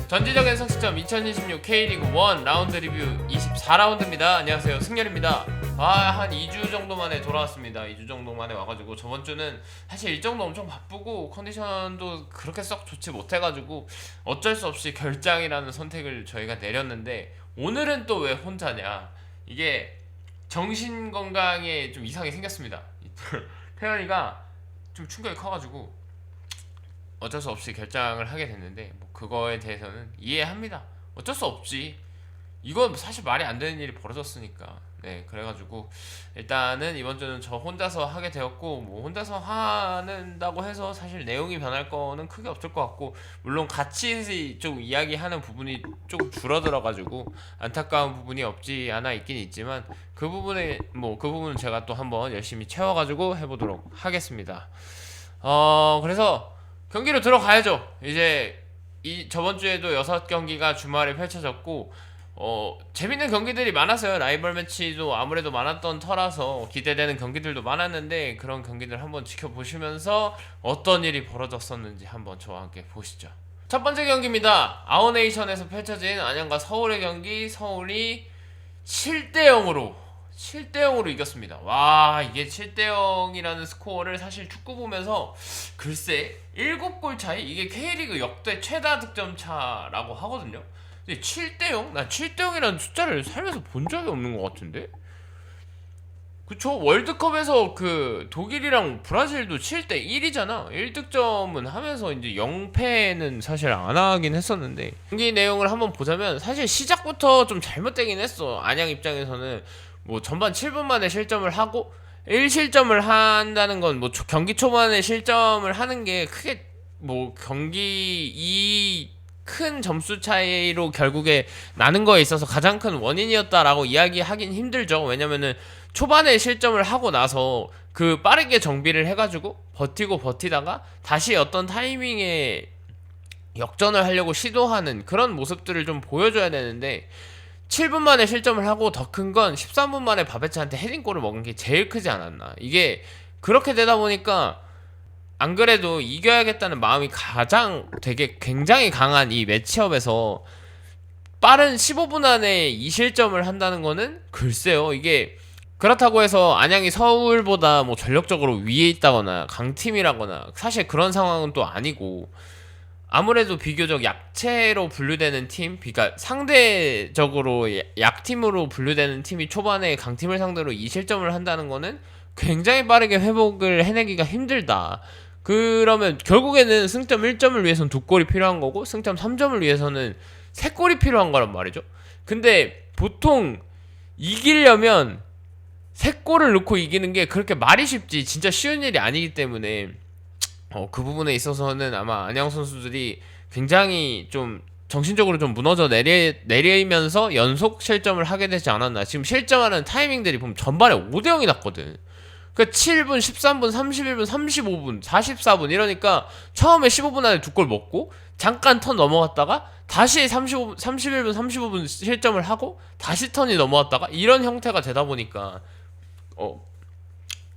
전지적인 성취점 2026 K리그 1 라운드 리뷰 24라운드입니다. 안녕하세요, 승열입니다. 한 2주 정도 만에 돌아왔습니다. 2주 정도 만에 와가지고 저번 주는 사실 일정도 엄청 바쁘고 컨디션도 그렇게 썩 좋지 못해가지고 어쩔 수 없이 결장이라는 선택을 저희가 내렸는데, 오늘은 또 왜 혼자냐, 이게 정신건강에 좀 이상이 생겼습니다. 태연이가 좀 충격이 커가지고 어쩔 수 없이 결장을 하게 됐는데, 뭐 그거에 대해서는 이해합니다. 어쩔 수 없지. 이건 사실 말이 안 되는 일이 벌어졌으니까. 네, 그래가지고 일단은 이번 주는 저 혼자서 하게 되었고, 뭐 혼자서 하는다고 해서 사실 내용이 변할 거는 크게 없을 것 같고, 물론 같이 좀 이야기하는 부분이 좀 줄어들어가지고 안타까운 부분이 없지 않아 있긴 있지만, 그 부분에 그 부분은 제가 또 한번 열심히 채워가지고 해보도록 하겠습니다. 그래서 경기로 들어가야죠. 이제 저번 주에도 6경기가 주말에 펼쳐졌고, 재밌는 경기들이 많았어요. 라이벌 매치도 아무래도 많았던 터라서 기대되는 경기들도 많았는데, 그런 경기들 한번 지켜보시면서 어떤 일이 벌어졌었는지 한번 저와 함께 보시죠. 첫 번째 경기입니다. 아웃네이션에서 펼쳐진 안양과 서울의 경기. 서울이 7대0으로 이겼습니다. 와, 이게 7대0이라는 스코어를 사실 축구 보면서, 글쎄 7골 차이? 이게 K리그 역대 최다 득점 차라고 하거든요. 근데 7대0? 난 7대0이라는 숫자를 살면서 본 적이 없는 것 같은데? 그쵸? 월드컵에서 그 독일이랑 브라질도 7대1이잖아. 1득점은 하면서 이제 0패는 사실 안 하긴 했었는데, 경기 내용을 한번 보자면 사실 시작부터 좀 잘못되긴 했어. 안양 입장에서는 뭐 전반 7분 만에 실점을 하고 1실점을 한다는 건, 뭐 경기 초반에 실점을 하는 게 크게 뭐 경기 이 큰 점수 차이로 결국에 나는 거에 있어서 가장 큰 원인이었다라고 이야기하긴 힘들죠. 왜냐면은 초반에 실점을 하고 나서 그 빠르게 정비를 해가지고 버티다가 다시 어떤 타이밍에 역전을 하려고 시도하는 그런 모습들을 좀 보여줘야 되는데, 7분 만에 실점을 하고 더 큰 건 13분 만에 바베차한테 헤딩골을 먹은 게 제일 크지 않았나. 이게 그렇게 되다 보니까 안 그래도 이겨야겠다는 마음이 되게 굉장히 강한 이 매치업에서 빠른 15분 안에 2실점을 한다는 거는, 글쎄요, 이게 그렇다고 해서 안양이 서울보다 뭐 전력적으로 위에 있다거나 강팀이라거나 사실 그런 상황은 또 아니고, 아무래도 비교적 약체로 분류되는 팀, 그러니까 상대적으로 약팀으로 분류되는 팀이 초반에 강팀을 상대로 2실점을 한다는 거는 굉장히 빠르게 회복을 해내기가 힘들다. 그러면 결국에는 승점 1점을 위해서는 2골이 필요한 거고, 승점 3점을 위해서는 3골이 필요한 거란 말이죠. 근데 보통 이기려면 3골을 넣고 이기는 게 그렇게 말이 쉽지 진짜 쉬운 일이 아니기 때문에, 그 부분에 있어서는 아마 안양 선수들이 굉장히 좀 정신적으로 좀 무너져 내리면서 연속 실점을 하게 되지 않았나. 지금 실점하는 타이밍들이 보면 전반에 5대0이 났거든. 그 7분, 13분, 31분, 35분, 44분 이러니까 처음에 15분 안에 2골 먹고 잠깐 턴 넘어갔다가 다시 31분, 35분 실점을 하고 다시 턴이 넘어갔다가 이런 형태가 되다 보니까,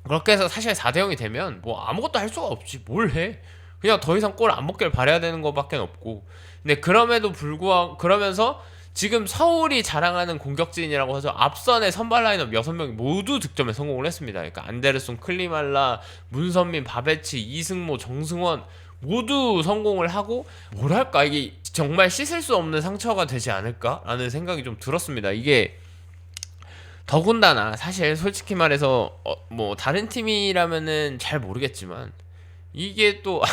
그렇게 해서 사실 4대0이 되면 뭐 아무것도 할 수가 없지. 뭘 해? 그냥 더 이상 골 안 먹길 바라야 되는 것밖에 없고. 근데 그럼에도 불구하고, 그러면서 지금 서울이 자랑하는 공격진이라고 해서 앞선의 선발 라인업 6명이 모두 득점에 성공을 했습니다. 그러니까 안데르손, 클리말라, 문선민, 바베치, 이승모, 정승원 모두 성공을 하고, 뭐랄까, 이게 정말 씻을 수 없는 상처가 되지 않을까라는 생각이 좀 들었습니다. 이게 더군다나 사실 솔직히 말해서 뭐 다른 팀이라면은 잘 모르겠지만, 이게 또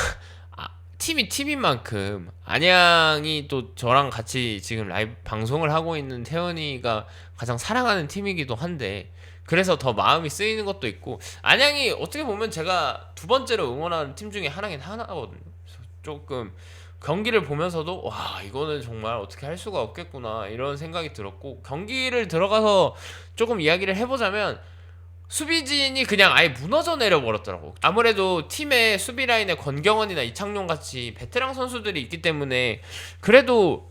팀이 팀인 만큼 안양이 또 저랑 같이 지금 라이브 방송을 하고 있는 태연이가 가장 사랑하는 팀이기도 한데, 그래서 더 마음이 쓰이는 것도 있고, 안양이 어떻게 보면 제가 두 번째로 응원하는 팀 중에 하나거든요. 그래서 조금 경기를 보면서도 와, 이거는 정말 어떻게 할 수가 없겠구나 이런 생각이 들었고, 경기를 들어가서 조금 이야기를 해보자면 수비진이 그냥 아예 무너져 내려버렸더라고. 아무래도 팀의 수비 라인에 권경원이나 이창용 같이 베테랑 선수들이 있기 때문에 그래도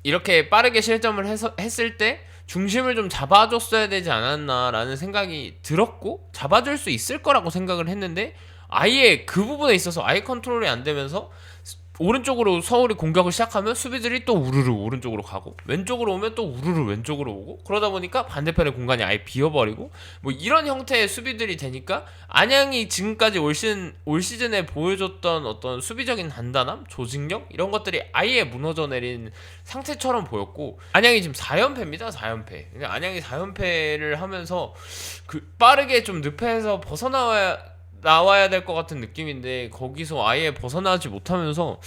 이렇게 빠르게 실점을 했을 때 중심을 좀 잡아줬어야 되지 않았나라는 생각이 들었고, 잡아줄 수 있을 거라고 생각을 했는데, 아예 그 부분에 있어서 아예 컨트롤이 안 되면서 오른쪽으로 서울이 공격을 시작하면 수비들이 또 우르르 오른쪽으로 가고 왼쪽으로 오면 또 우르르 왼쪽으로 오고 그러다 보니까 반대편의 공간이 아예 비어버리고 뭐 이런 형태의 수비들이 되니까 안양이 지금까지 올 시즌에 보여줬던 어떤 수비적인 단단함, 조직력 이런 것들이 아예 무너져 내린 상태처럼 보였고 안양이 지금 4연패입니다. 4연패. 안양이 4연패를 하면서 빠르게 좀 늪에서 나와야 될 것 같은 느낌인데 거기서 아예 벗어나지 못하면서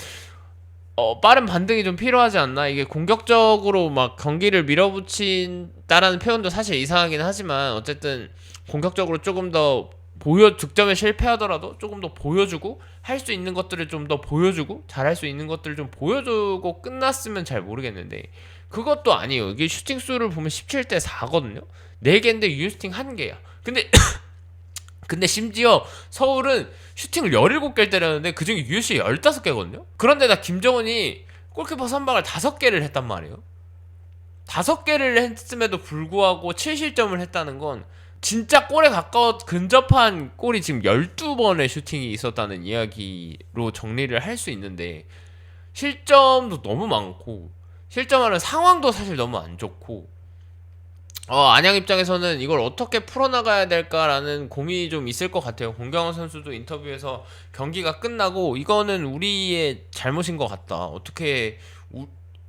빠른 반등이 좀 필요하지 않나. 이게 공격적으로 막 경기를 밀어붙인다라는 표현도 사실 이상하긴 하지만 어쨌든 공격적으로 조금 더 득점에 실패하더라도 조금 더 보여주고 할 수 있는 것들을 좀 더 보여주고 잘할 수 있는 것들을 좀 보여주고 끝났으면 잘 모르겠는데 그것도 아니에요. 이게 슈팅 수를 보면 17대 4거든요 4개인데 유슈팅 1개야. 근데 심지어 서울은 슈팅을 17개를 때렸는데 그중에 유효시 15개거든요? 그런데다 김정은이 골키퍼 선방을 5개를 했단 말이에요. 5개를 했음에도 불구하고 7실점을 했다는 건 진짜 골에 근접한 골이 지금 12번의 슈팅이 있었다는 이야기로 정리를 할 수 있는데 실점도 너무 많고 실점하는 상황도 사실 너무 안 좋고 안양 입장에서는 이걸 어떻게 풀어나가야 될까라는 고민이 좀 있을 것 같아요. 공경원 선수도 인터뷰에서 경기가 끝나고 이거는 우리의 잘못인 것 같다. 어떻게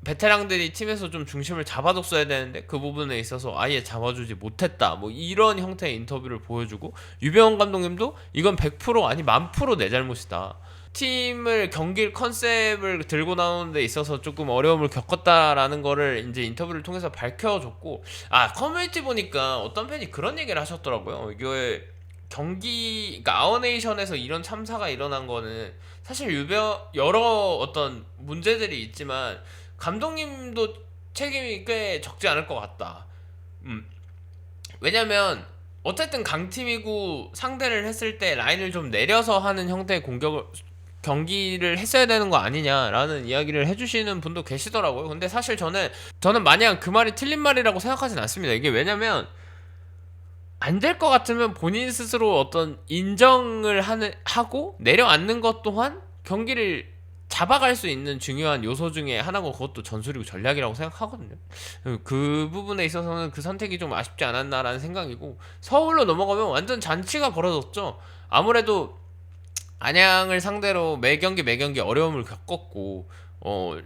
베테랑들이 팀에서 좀 중심을 잡아뒀어야 되는데 그 부분에 있어서 아예 잡아주지 못했다. 뭐 이런 형태의 인터뷰를 보여주고 유병헌 감독님도 이건 100% 아니 1000% 내 잘못이다. 팀을 경기 컨셉을 들고 나오는 데 있어서 조금 어려움을 겪었다라는 거를 이제 인터뷰를 통해서 밝혀줬고 커뮤니티 보니까 어떤 팬이 그런 얘기를 하셨더라고요. 이게 그러니까 아워네이션에서 이런 참사가 일어난 거는 사실 여러 어떤 문제들이 있지만 감독님도 책임이 꽤 적지 않을 것 같다. 왜냐면 어쨌든 강팀이고 상대를 했을 때 라인을 좀 내려서 하는 형태의 경기를 했어야 되는 거 아니냐라는 이야기를 해주시는 분도 계시더라고요. 근데 사실 저는 마냥 그 말이 틀린 말이라고 생각하진 않습니다. 이게 왜냐면 안 될 것 같으면 본인 스스로 어떤 인정을 하고 내려앉는 것 또한 경기를 잡아갈 수 있는 중요한 요소 중에 하나고 그것도 전술이고 전략이라고 생각하거든요. 그 부분에 있어서는 그 선택이 좀 아쉽지 않았나라는 생각이고 서울로 넘어가면 완전 잔치가 벌어졌죠. 아무래도 안양을 상대로 매 경기 어려움을 겪었고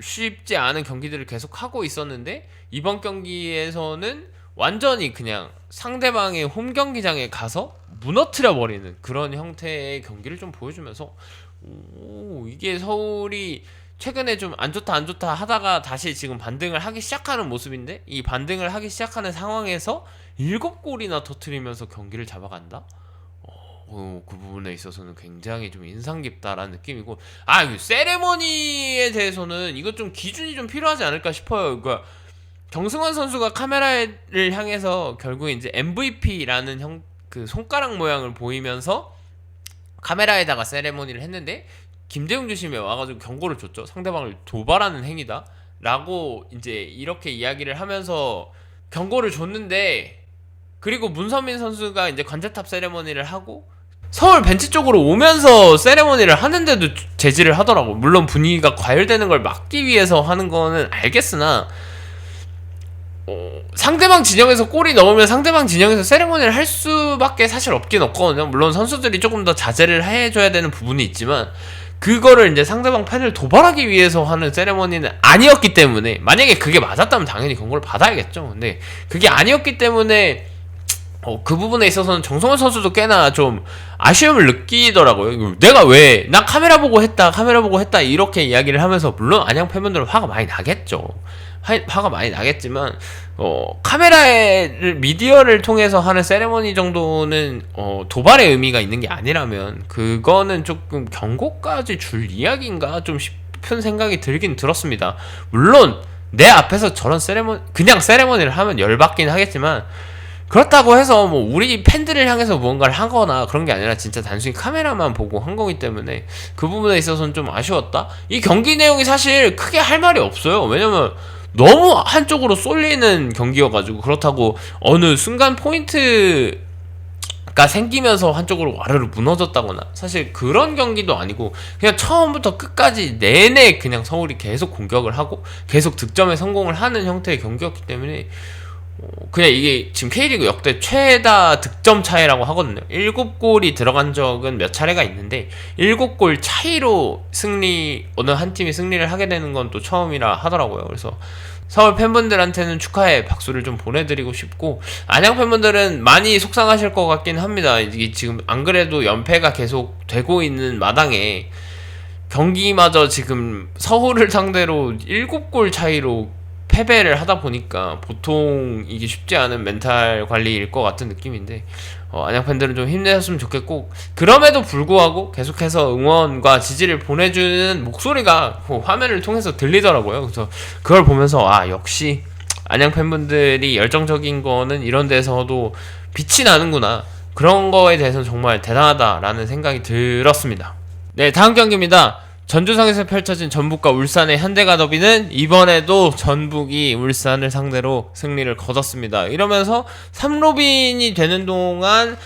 쉽지 않은 경기들을 계속 하고 있었는데 이번 경기에서는 완전히 그냥 상대방의 홈 경기장에 가서 무너뜨려 버리는 그런 형태의 경기를 좀 보여주면서 이게 서울이 최근에 좀 안 좋다 하다가 다시 지금 반등을 하기 시작하는 모습인데 이 반등을 하기 시작하는 상황에서 7골이나 터뜨리면서 경기를 잡아간다? 그 부분에 있어서는 굉장히 좀 인상 깊다라는 느낌이고 세레머니에 대해서는 이거 좀 기준이 좀 필요하지 않을까 싶어요. 그러니까 정승환 선수가 카메라를 향해서 결국에 이제 MVP라는 그 손가락 모양을 보이면서 카메라에다가 세레머니를 했는데 김대웅 주심에 와가지고 경고를 줬죠. 상대방을 도발하는 행위다 라고 이제 이렇게 이야기를 하면서 경고를 줬는데 그리고 문선민 선수가 이제 관제탑 세레머니를 하고 서울 벤치 쪽으로 오면서 세레머니를 하는데도 제지를 하더라고. 물론 분위기가 과열되는 걸 막기 위해서 하는 거는 알겠으나 상대방 진영에서 골이 넣으면 상대방 진영에서 세레머니를 할 수밖에 사실 없긴 없거든요. 물론 선수들이 조금 더 자제를 해줘야 되는 부분이 있지만 그거를 이제 상대방 팬을 도발하기 위해서 하는 세레머니는 아니었기 때문에 만약에 그게 맞았다면 당연히 경고를 받아야겠죠. 근데 그게 아니었기 때문에 그 부분에 있어서는 정성원 선수도 꽤나 좀 아쉬움을 느끼더라고요. 내가 왜 나 카메라 보고 했다 이렇게 이야기를 하면서 물론 안양 팬분들은 화가 많이 나겠죠. 화가 많이 나겠지만 카메라를 미디어를 통해서 하는 세레머니 정도는 도발의 의미가 있는 게 아니라면 그거는 조금 경고까지 줄 이야기인가 좀 싶은 생각이 들긴 들었습니다. 물론 내 앞에서 저런 그냥 세레머니를 하면 열받긴 하겠지만 그렇다고 해서 뭐 우리 팬들을 향해서 무언가를 하거나 그런 게 아니라 진짜 단순히 카메라만 보고 한 거기 때문에 그 부분에 있어서는 좀 아쉬웠다. 이 경기 내용이 사실 크게 할 말이 없어요. 왜냐면 너무 한쪽으로 쏠리는 경기여가지고 그렇다고 어느 순간 포인트 생기면서 한쪽으로 와르르 무너졌다거나 사실 그런 경기도 아니고 그냥 처음부터 끝까지 내내 그냥 서울이 계속 공격을 하고 계속 득점에 성공을 하는 형태의 경기였기 때문에 그냥 이게 지금 K리그 역대 최다 득점 차이라고 하거든요. 7골이 들어간 적은 몇 차례가 있는데 7골 차이로 어느 한 팀이 승리를 하게 되는 건 또 처음이라 하더라고요. 그래서 서울 팬분들한테는 축하의 박수를 좀 보내드리고 싶고, 안양 팬분들은 많이 속상하실 것 같긴 합니다. 이게 지금 안 그래도 연패가 계속 되고 있는 마당에 경기마저 지금 서울을 상대로 7골 차이로 패배를 하다 보니까 보통 이게 쉽지 않은 멘탈 관리일 것 같은 느낌인데, 안양 팬들은 좀 힘내셨으면 좋겠고, 그럼에도 불구하고 계속해서 응원과 지지를 보내주는 목소리가 그 화면을 통해서 들리더라고요. 그래서 그걸 보면서 역시 안양 팬분들이 열정적인 거는 이런 데서도 빛이 나는구나, 그런 거에 대해서는 정말 대단하다라는 생각이 들었습니다. 네, 다음 경기입니다. 전주성에서 펼쳐진 전북과 울산의 현대가 더비는 이번에도 전북이 울산을 상대로 승리를 거뒀습니다. 이러면서 3로빈이 되는 동안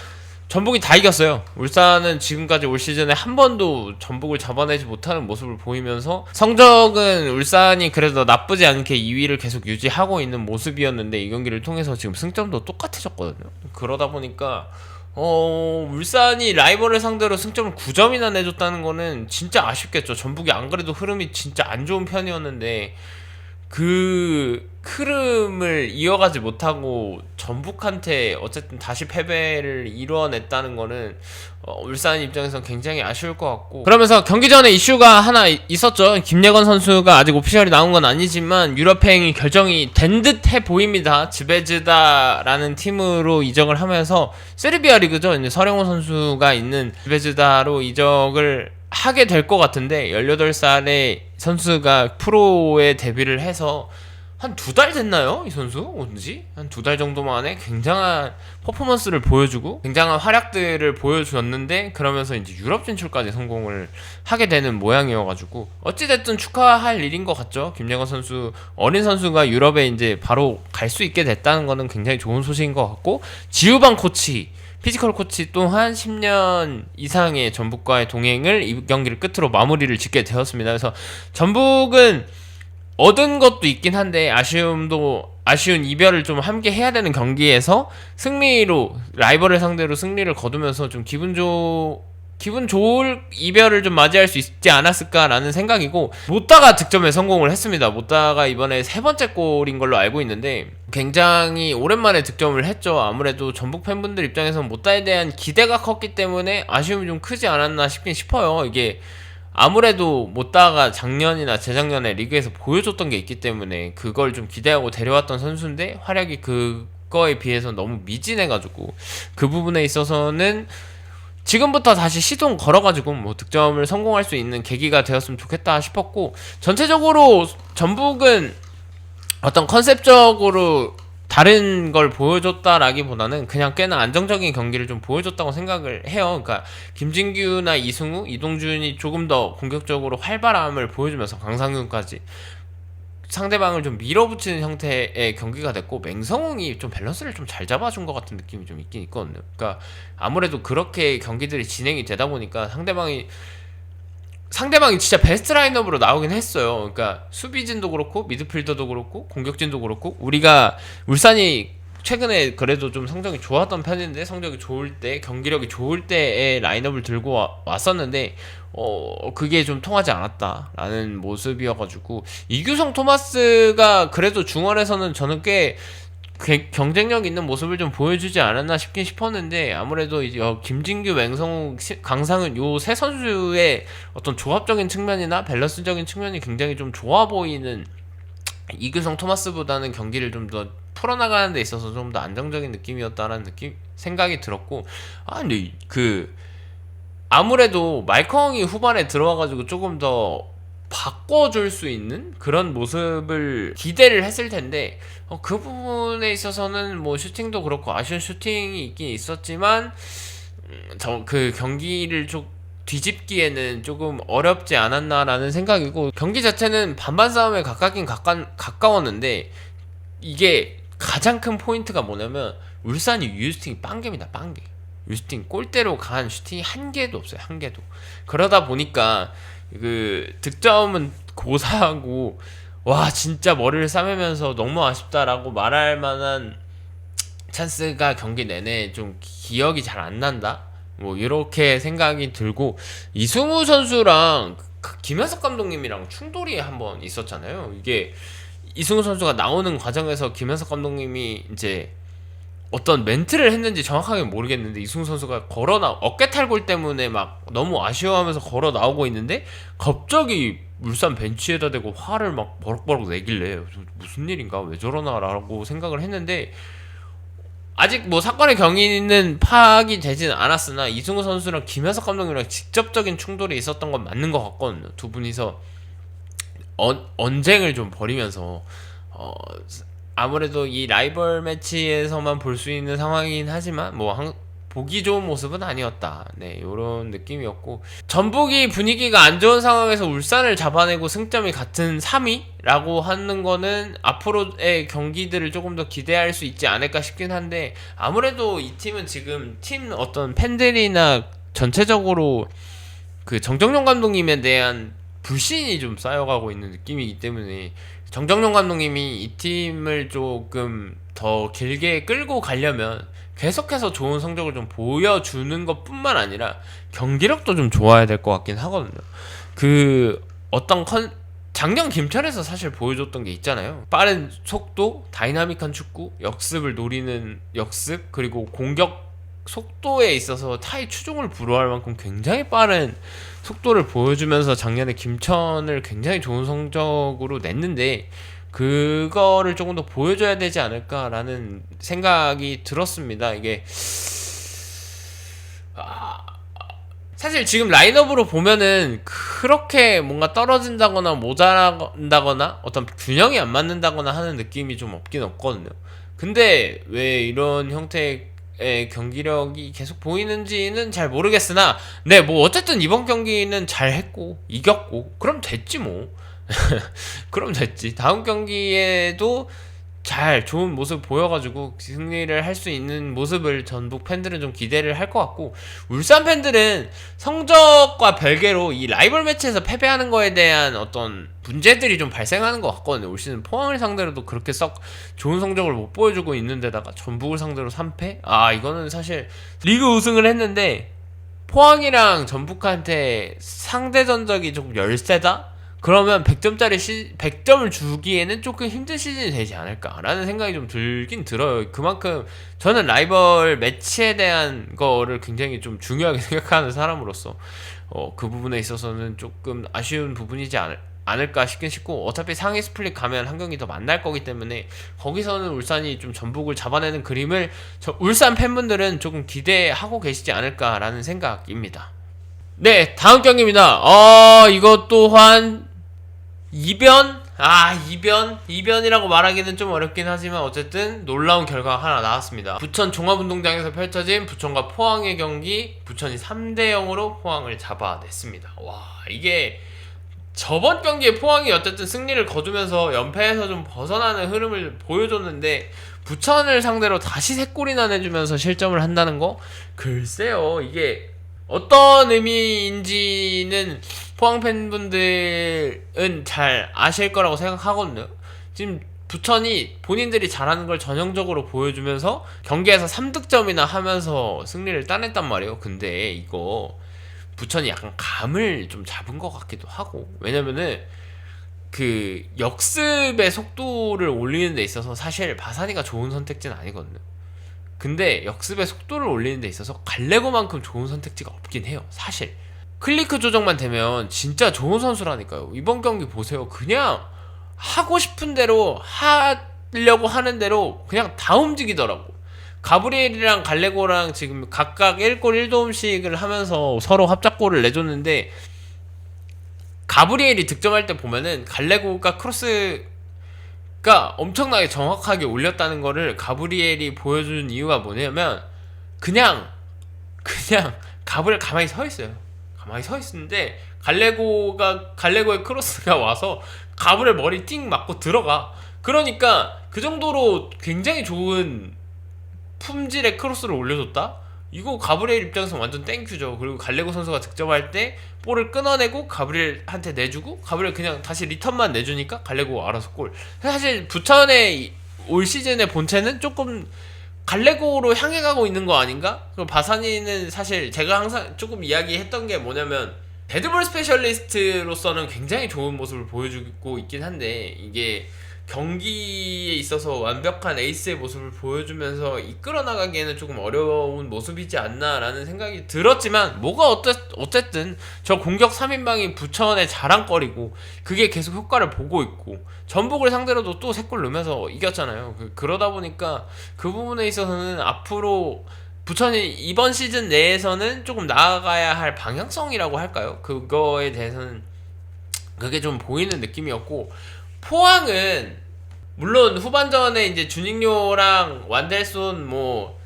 전북이 다 이겼어요. 울산은 지금까지 올 시즌에 한 번도 전북을 잡아내지 못하는 모습을 보이면서 성적은 울산이 그래도 나쁘지 않게 2위를 계속 유지하고 있는 모습이었는데, 이 경기를 통해서 지금 승점도 똑같아졌거든요. 그러다 보니까 울산이 라이벌을 상대로 승점을 9점이나 내줬다는 거는 진짜 아쉽겠죠. 전북이 안 그래도 흐름이 진짜 안 좋은 편이었는데 그 흐름을 이어가지 못하고 전북한테 어쨌든 다시 패배를 이뤄냈다는 거는 울산 입장에서 굉장히 아쉬울 것 같고, 그러면서 경기 전에 이슈가 하나 있었죠. 김예건 선수가 아직 오피셜이 나온 건 아니지만 유럽행이 결정이 된 듯해 보입니다. 즈베즈다라는 팀으로 이적을 하면서 세르비아 리그죠. 이제 서령호 선수가 있는 즈베즈다로 이적을 하게 될 것 같은데, 18살의 선수가 프로에 데뷔를 해서 한 2달 됐나요? 이 선수 온지? 한 2달 정도 만에 굉장한 퍼포먼스를 보여주고 굉장한 활약들을 보여주었는데, 그러면서 이제 유럽 진출까지 성공을 하게 되는 모양이어가지고 어찌됐든 축하할 일인 것 같죠. 김예건 선수, 어린 선수가 유럽에 이제 바로 갈 수 있게 됐다는 거는 굉장히 좋은 소식인 것 같고, 지우방 코치, 피지컬 코치 또한 10년 이상의 전북과의 동행을 이 경기를 끝으로 마무리를 짓게 되었습니다. 그래서 전북은 얻은 것도 있긴 한데 아쉬운 이별을 좀 함께 해야 되는 경기에서 승리로 라이벌을 상대로 승리를 거두면서 좀 기분 좋을 이별을 좀 맞이할 수 있지 않았을까라는 생각이고, 못다가 득점에 성공을 했습니다. 못다가 이번에 3번째 골인 걸로 알고 있는데 굉장히 오랜만에 득점을 했죠. 아무래도 전북 팬분들 입장에서는 못다에 대한 기대가 컸기 때문에 아쉬움이 좀 크지 않았나 싶긴 싶어요. 이게 아무래도 못다가 작년이나 재작년에 리그에서 보여줬던 게 있기 때문에 그걸 좀 기대하고 데려왔던 선수인데 활약이 그거에 비해서 너무 미진해가지고, 그 부분에 있어서는 지금부터 다시 시동 걸어가지고 뭐 득점을 성공할 수 있는 계기가 되었으면 좋겠다 싶었고, 전체적으로 전북은 어떤 컨셉적으로 다른 걸 보여줬다라기보다는 그냥 꽤나 안정적인 경기를 좀 보여줬다고 생각을 해요. 그러니까 김진규나 이승우, 이동준이 조금 더 공격적으로 활발함을 보여주면서 강상윤까지 상대방을 좀 밀어붙이는 형태의 경기가 됐고, 맹성웅이 좀 밸런스를 좀 잘 잡아준 것 같은 느낌이 좀 있긴 있거든요. 그러니까 아무래도 그렇게 경기들이 진행이 되다 보니까 상대방이 진짜 베스트 라인업으로 나오긴 했어요. 그러니까 수비진도 그렇고 미드필더도 그렇고 공격진도 그렇고, 우리가 울산이 최근에 그래도 좀 성적이 좋았던 편인데, 성적이 좋을 때, 경기력이 좋을 때의 라인업을 들고 왔었는데 그게 좀 통하지 않았다라는 모습이어가지고, 이규성 토마스가 그래도 중원에서는 저는 꽤 경쟁력 있는 모습을 좀 보여주지 않았나 싶긴 싶었는데, 아무래도 이제 김진규, 맹성우, 강상은 요 세 선수의 어떤 조합적인 측면이나 밸런스적인 측면이 굉장히 좀 좋아 보이는 이규성 토마스보다는 경기를 좀 더 풀어나가는 데 있어서 좀 더 안정적인 느낌이었다라는 생각이 들었고, 근데 아무래도 말컹이 후반에 들어와가지고 조금 더 바꿔줄 수 있는 그런 모습을 기대를 했을 텐데, 그 부분에 있어서는 뭐 슈팅도 그렇고 아쉬운 슈팅이 있긴 있었지만 그 경기를 좀 뒤집기에는 조금 어렵지 않았나라는 생각이고, 경기 자체는 반반 싸움에 가까웠는데 이게 가장 큰 포인트가 뭐냐면 울산이 유효슈팅이 빵개입니다. 빵개. 슈팅 골대로 간 슈팅이 한 개도 없어요. 한 개도. 그러다 보니까 그 득점은 고사하고 와 진짜 머리를 싸매면서 너무 아쉽다라고 말할 만한 찬스가 경기 내내 좀 기억이 잘 안 난다. 뭐 이렇게 생각이 들고 이승우 선수랑 김현석 감독님이랑 충돌이 한번 있었잖아요. 이게 이승우 선수가 나오는 과정에서 김현석 감독님이 이제 어떤 멘트를 했는지 정확하게 모르겠는데 이승우 선수가 어깨 탈골 때문에 막 너무 아쉬워하면서 걸어 나오고 있는데 갑자기 울산 벤치에다 대고 화를 막 버럭버럭 내길래 무슨 일인가 왜 저러나라고 생각을 했는데 아직 뭐 사건의 경위는 파악이 되진 않았으나 이승우 선수랑 김현석 감독님이랑 직접적인 충돌이 있었던 건 맞는 것 같거든요. 두 분이서 언쟁을 좀 벌이면서 아무래도 이 라이벌 매치에서만 볼 수 있는 상황이긴 하지만 보기 좋은 모습은 아니었다. 네, 요런 느낌이었고 전북이 분위기가 안 좋은 상황에서 울산을 잡아내고 승점이 같은 3위라고 하는 거는 앞으로의 경기들을 조금 더 기대할 수 있지 않을까 싶긴 한데 아무래도 이 팀은 지금 팀 어떤 팬들이나 전체적으로 그 정정용 감독님에 대한 불신이 좀 쌓여가고 있는 느낌이기 때문에 정정용 감독님이 이 팀을 조금 더 길게 끌고 가려면 계속해서 좋은 성적을 좀 보여주는 것 뿐만 아니라 경기력도 좀 좋아야 될 것 같긴 하거든요. 그 어떤 작년 김철에서 사실 보여줬던 게 있잖아요. 빠른 속도, 다이나믹한 축구, 역습을 노리는 역습, 그리고 공격 속도에 있어서 타이 추종을 불허할 만큼 굉장히 빠른 속도를 보여주면서 작년에 김천을 굉장히 좋은 성적으로 냈는데 그거를 조금 더 보여줘야 되지 않을까라는 생각이 들었습니다. 이게 사실 지금 라인업으로 보면은 그렇게 뭔가 떨어진다거나 모자란다거나 어떤 균형이 안 맞는다거나 하는 느낌이 좀 없긴 없거든요. 근데 왜 이런 형태의 경기력이 계속 보이는지는 잘 모르겠으나 네 뭐 어쨌든 이번 경기는 잘했고 이겼고 그럼 됐지 뭐. 그럼 됐지. 다음 경기에도 잘 좋은 모습 보여가지고 승리를 할 수 있는 모습을 전북 팬들은 좀 기대를 할 것 같고 울산 팬들은 성적과 별개로 이 라이벌 매치에서 패배하는 거에 대한 어떤 문제들이 좀 발생하는 것 같거든요. 올 시즌 포항을 상대로도 그렇게 썩 좋은 성적을 못 보여주고 있는데다가 전북을 상대로 3패? 이거는 사실 리그 우승을 했는데 포항이랑 전북한테 상대 전적이 조금 열세다? 그러면 100점을 주기에는 조금 힘든 시즌이 되지 않을까라는 생각이 좀 들긴 들어요. 그만큼 저는 라이벌 매치에 대한 거를 굉장히 좀 중요하게 생각하는 사람으로서 그 부분에 있어서는 조금 아쉬운 부분이지 않을까 싶긴 싶고 어차피 상위 스플릿 가면 한 경기 더 만날 거기 때문에 거기서는 울산이 좀 전북을 잡아내는 그림을 울산 팬분들은 조금 기대하고 계시지 않을까라는 생각입니다. 네, 다음 경기입니다. 이것 또한 이변이라고 말하기는 좀 어렵긴 하지만 어쨌든 놀라운 결과가 하나 나왔습니다. 부천 종합운동장에서 펼쳐진 부천과 포항의 경기, 부천이 3대0으로 포항을 잡아냈습니다. 와, 이게 저번 경기에 포항이 어쨌든 승리를 거두면서 연패에서 좀 벗어나는 흐름을 보여줬는데 부천을 상대로 다시 3골이나 내주면서 실점을 한다는 거? 글쎄요, 이게 어떤 의미인지는 포항 팬분들은 잘 아실 거라고 생각하거든요. 지금 부천이 본인들이 잘하는 걸 전형적으로 보여주면서 경기에서 3득점이나 하면서 승리를 따냈단 말이에요. 근데 이거 부천이 약간 감을 좀 잡은 것 같기도 하고 왜냐면은 그 역습의 속도를 올리는 데 있어서 사실 바사니가 좋은 선택지는 아니거든요. 근데 역습의 속도를 올리는 데 있어서 갈레고만큼 좋은 선택지가 없긴 해요. 사실 클리크 조정만 되면 진짜 좋은 선수라니까요. 이번 경기 보세요. 그냥 하고 싶은 대로 하려고 하는 대로 그냥 다 움직이더라고. 가브리엘이랑 갈레고랑 지금 각각 1골 1도움씩을 하면서 서로 합작골을 내줬는데 가브리엘이 득점할 때 보면은 갈레고가 크로스가 엄청나게 정확하게 올렸다는 거를 가브리엘이 보여준 이유가 뭐냐면 그냥 가브리엘 가만히 서 있어요. 가만히 서 있는데 갈레고의 크로스가 와서 가브리엘 머리 띵 맞고 들어가. 그러니까 그 정도로 굉장히 좋은 품질의 크로스를 올려줬다? 이거 가브리엘 입장에서 완전 땡큐죠. 그리고 갈레고 선수가 득점할 때 볼을 끊어내고 가브리엘한테 내주고 가브리엘 그냥 다시 리턴만 내주니까 갈레고 알아서 골. 사실 부천의 올 시즌의 본체는 조금 갈레고로 향해 가고 있는 거 아닌가? 그리고 바사니는 사실 제가 항상 조금 이야기했던 게 뭐냐면 데드볼 스페셜리스트로서는 굉장히 좋은 모습을 보여주고 있긴 한데 이게 경기에 있어서 완벽한 에이스의 모습을 보여주면서 이끌어 나가기에는 조금 어려운 모습이지 않나라는 생각이 들었지만 뭐가 어쨌든 저 공격 3인방이 부천의 자랑거리고 그게 계속 효과를 보고 있고 전북을 상대로도 또 3골 넣으면서 이겼잖아요. 그러다 보니까 그 부분에 있어서는 앞으로 부천이 이번 시즌 내에서는 조금 나아가야 할 방향성이라고 할까요? 그거에 대해서는 그게 좀 보이는 느낌이었고 포항은 물론 후반전에 이제 주닝요랑 완델손 뭐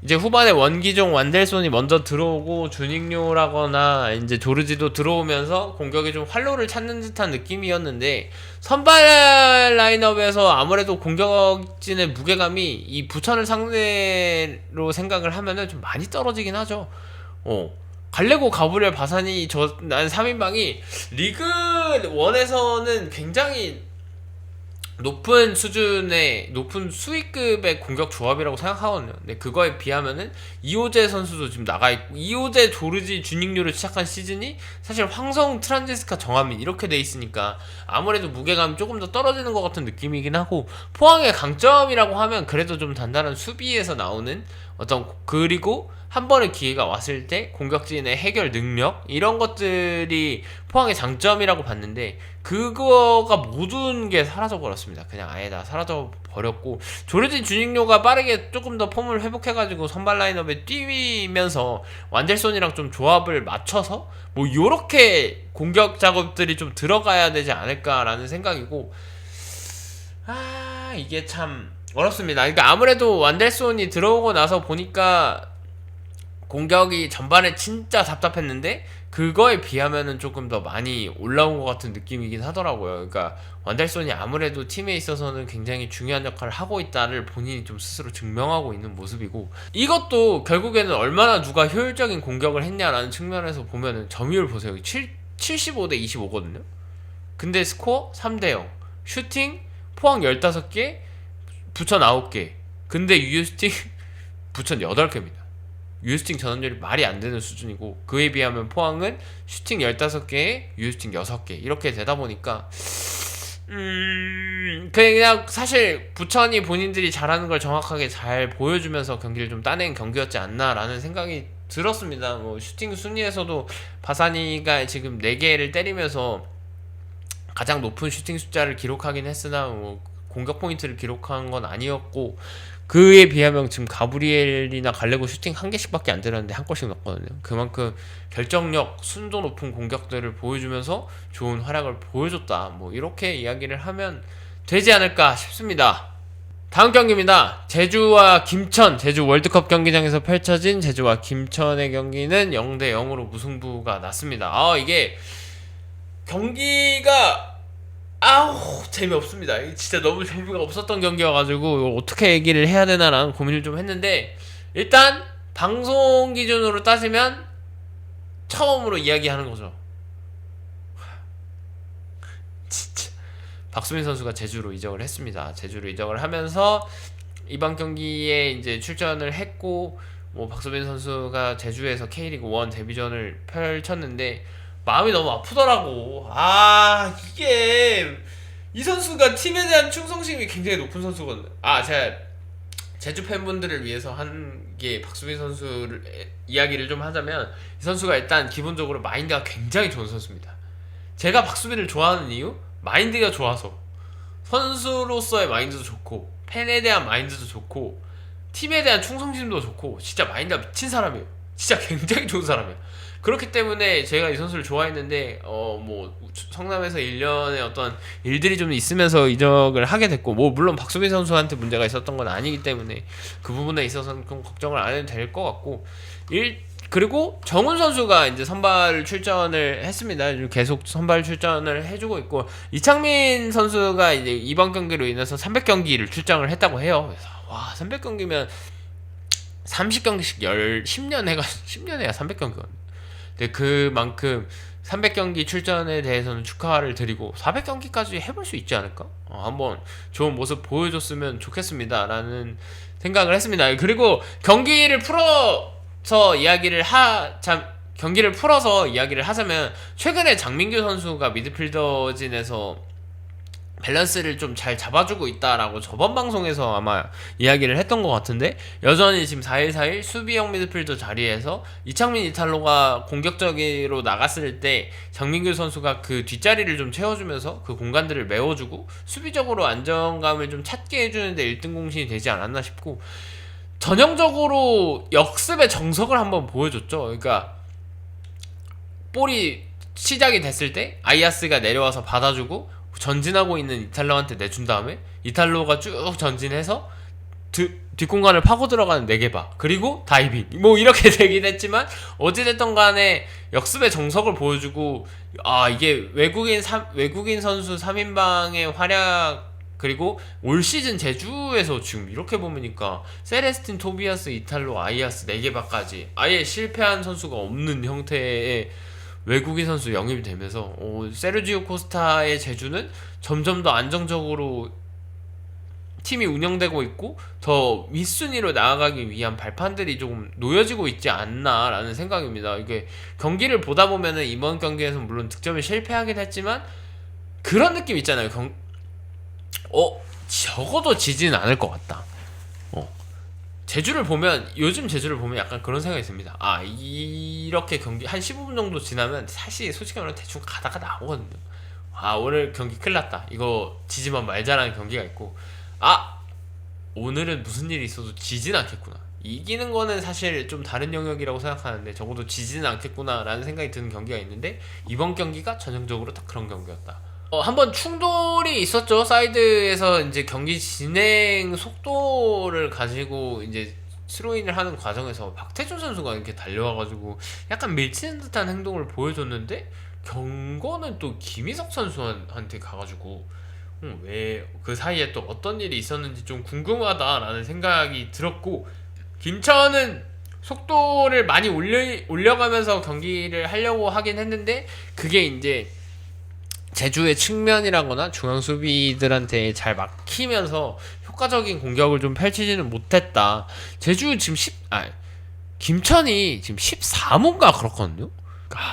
이제 후반에 원기종 완델손이 먼저 들어오고 주닝요라거나 이제 조르지도 들어오면서 공격에 좀 활로를 찾는 듯한 느낌이었는데 선발 라인업에서 아무래도 공격진의 무게감이 이 부천을 상대로 생각을 하면은 좀 많이 떨어지긴 하죠. 갈레고 가브리엘 바사니 난 3인방이 리그 1에서는 굉장히 높은 수준의 높은 수익급의 공격 조합이라고 생각하거든요. 근데 그거에 비하면은 이호재 선수도 지금 나가 있고 이호재 조르지 주닝류를 시작한 시즌이 사실 황성 트란제스카 정한민 이렇게 돼 있으니까 아무래도 무게감이 조금 더 떨어지는 것 같은 느낌이긴 하고 포항의 강점이라고 하면 그래도 좀 단단한 수비에서 나오는 어떤 그리고 한 번의 기회가 왔을 때 공격진의 해결 능력 이런 것들이 포항의 장점이라고 봤는데 그거가 모든 게 사라져버렸습니다. 그냥 아예 다 사라져버렸고 조르진 주닝요가 빠르게 조금 더 폼을 회복해가지고 선발 라인업에 뛰면서 완델손이랑 좀 조합을 맞춰서 뭐 요렇게 공격 작업들이 좀 들어가야 되지 않을까라는 생각이고 이게 참 어렵습니다. 그러니까 아무래도 완델손이 들어오고 나서 보니까 공격이 전반에 진짜 답답했는데 그거에 비하면은 조금 더 많이 올라온 것 같은 느낌이긴 하더라고요. 그러니까 완델손이 아무래도 팀에 있어서는 굉장히 중요한 역할을 하고 있다를 본인이 좀 스스로 증명하고 있는 모습이고 이것도 결국에는 얼마나 누가 효율적인 공격을 했냐라는 측면에서 보면은 점유율 보세요. 75대 25거든요. 근데 스코어 3대 0. 슈팅 포항 15개 부천 9개. 근데 유효스팅 부천 8개입니다. 유효스팅 전환율이 말이 안 되는 수준이고 그에 비하면 포항은 슈팅 15개에 유효스팅 6개 이렇게 되다 보니까 그냥 사실 부천이 본인들이 잘하는 걸 정확하게 잘 보여주면서 경기를 좀 따낸 경기였지 않나라는 생각이 들었습니다. 뭐 슈팅 순위에서도 바사니가 지금 4개를 때리면서 가장 높은 슈팅 숫자를 기록하긴 했으나 뭐 공격 포인트를 기록한 건 아니었고 그에 비하면 지금 가브리엘이나 갈레고 슈팅 1개씩밖에 안 들었는데 1골씩 넣었거든요. 그만큼 결정력, 순도 높은 공격들을 보여주면서 좋은 활약을 보여줬다. 뭐 이렇게 이야기를 하면 되지 않을까 싶습니다. 다음 경기입니다. 제주와 김천, 제주 월드컵 경기장에서 펼쳐진 제주와 김천의 경기는 0대 0으로 무승부가 났습니다. 이게 경기가 재미없습니다. 진짜 너무 재미가 없었던 경기여가지고 어떻게 얘기를 해야 되나라는 고민을 좀 했는데 일단 방송 기준으로 따지면 처음으로 이야기하는 거죠. 진짜 박수민 선수가 제주로 이적을 했습니다. 제주로 이적을 하면서 이번 경기에 이제 출전을 했고 뭐 박수민 선수가 제주에서 K리그 1 데뷔전을 펼쳤는데 마음이 너무 아프더라고. 이게 이 선수가 팀에 대한 충성심이 굉장히 높은 선수거든요. 제가 제주 팬분들을 위해서 한 게 박수빈 선수를 이야기를 좀 하자면 이 선수가 일단 기본적으로 마인드가 굉장히 좋은 선수입니다. 제가 박수빈을 좋아하는 이유? 마인드가 좋아서 선수로서의 마인드도 좋고 팬에 대한 마인드도 좋고 팀에 대한 충성심도 좋고 진짜 마인드가 미친 사람이에요. 진짜 굉장히 좋은 사람이에요. 그렇기 때문에 제가 이 선수를 좋아했는데 뭐 성남에서 1년의 어떤 일들이 좀 있으면서 이적을 하게 됐고 뭐 물론 박수빈 선수한테 문제가 있었던 건 아니기 때문에 그 부분에 있어서는 좀 걱정을 안 해도 될 것 같고 그리고 정훈 선수가 이제 선발 출전을 했습니다. 계속 선발 출전을 해주고 있고 이창민 선수가 이제 이번 경기로 인해서 300경기를 출장을 했다고 해요. 그래서 300경기면 30경기씩 10년 해가 10년 해야 300경기거든요. 근데 그만큼 300경기 출전에 대해서는 축하를 드리고 400경기까지 해볼 수 있지 않을까? 한번 좋은 모습 보여줬으면 좋겠습니다 라는 생각을 했습니다. 그리고 경기를 풀어서 이야기를 하자면 최근에 장민규 선수가 미드필더진에서 밸런스를 좀 잘 잡아주고 있다라고 저번 방송에서 아마 이야기를 했던 것 같은데, 여전히 지금 4-1-4-1 수비형 미드필더 자리에서 이창민, 이탈로가 공격적으로 나갔을 때 장민규 선수가 그 뒷자리를 좀 채워주면서 그 공간들을 메워주고 수비적으로 안정감을 좀 찾게 해주는데 1등 공신이 되지 않았나 싶고, 전형적으로 역습의 정석을 한번 보여줬죠. 그러니까 볼이 시작이 됐을 때 아이아스가 내려와서 받아주고 전진하고 있는 이탈로한테 내준 다음에 이탈로가 쭉 전진해서 뒷공간을 파고 들어가는 네개바, 그리고 다이빙, 뭐 이렇게 되긴 했지만 어찌됐든 간에 역습의 정석을 보여주고, 이게 외국인 선수 3인방의 활약, 그리고 올 시즌 제주에서 지금 이렇게 보니까 세레스틴, 토비아스, 이탈로, 아이아스 4개바까지 아예 실패한 선수가 없는 형태의 외국인 선수 영입이 되면서 세르지오 코스타의 제주는 점점 더 안정적으로 팀이 운영되고 있고 더 윗순위로 나아가기 위한 발판들이 조금 놓여지고 있지 않나라는 생각입니다. 이게 경기를 보다 보면은 이번 경기에서 물론 득점에 실패하긴 했지만 그런 느낌 있잖아요. 적어도 지지는 않을 것 같다. 요즘 제주를 보면 약간 그런 생각이 듭니다. 이렇게 경기 한 15분 정도 지나면 사실 솔직히 말하면 대충 가다가 나오거든요. 오늘 경기 큰일 났다, 이거 지지만 말자라는 경기가 있고, 오늘은 무슨 일이 있어도 지진 않겠구나, 이기는 거는 사실 좀 다른 영역이라고 생각하는데 적어도 지지는 않겠구나 라는 생각이 드는 경기가 있는데, 이번 경기가 전형적으로 딱 그런 경기였다. 한번 충돌이 있었죠. 사이드에서 이제 경기 진행 속도를 가지고 이제 스로인을 하는 과정에서 박태준 선수가 이렇게 달려와가지고 약간 밀치는 듯한 행동을 보여줬는데, 경고는 또 김희석 선수한테 가가지고 왜 그 사이에 또 어떤 일이 있었는지 좀 궁금하다라는 생각이 들었고, 김천은 속도를 많이 올려가면서 경기를 하려고 하긴 했는데 그게 이제 제주의 측면이라거나 중앙 수비들한테 잘 막히면서 효과적인 공격을 좀 펼치지는 못했다. 제주 지금 김천이 지금 14문가 그렇거든요.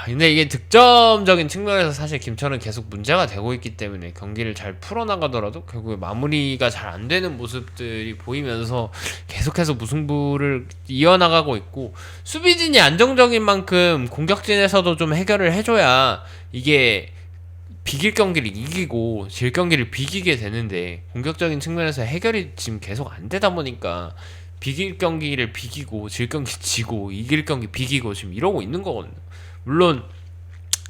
근데 이게 득점적인 측면에서 사실 김천은 계속 문제가 되고 있기 때문에 경기를 잘 풀어나가더라도 결국에 마무리가 잘 안 되는 모습들이 보이면서 계속해서 무승부를 이어나가고 있고, 수비진이 안정적인 만큼 공격진에서도 좀 해결을 해줘야 이게 비길 경기를 이기고 질 경기를 비기게 되는데, 공격적인 측면에서 해결이 지금 계속 안 되다 보니까 비길 경기를 비기고 질 경기 지고 이길 경기 비기고 지금 이러고 있는 거거든요. 물론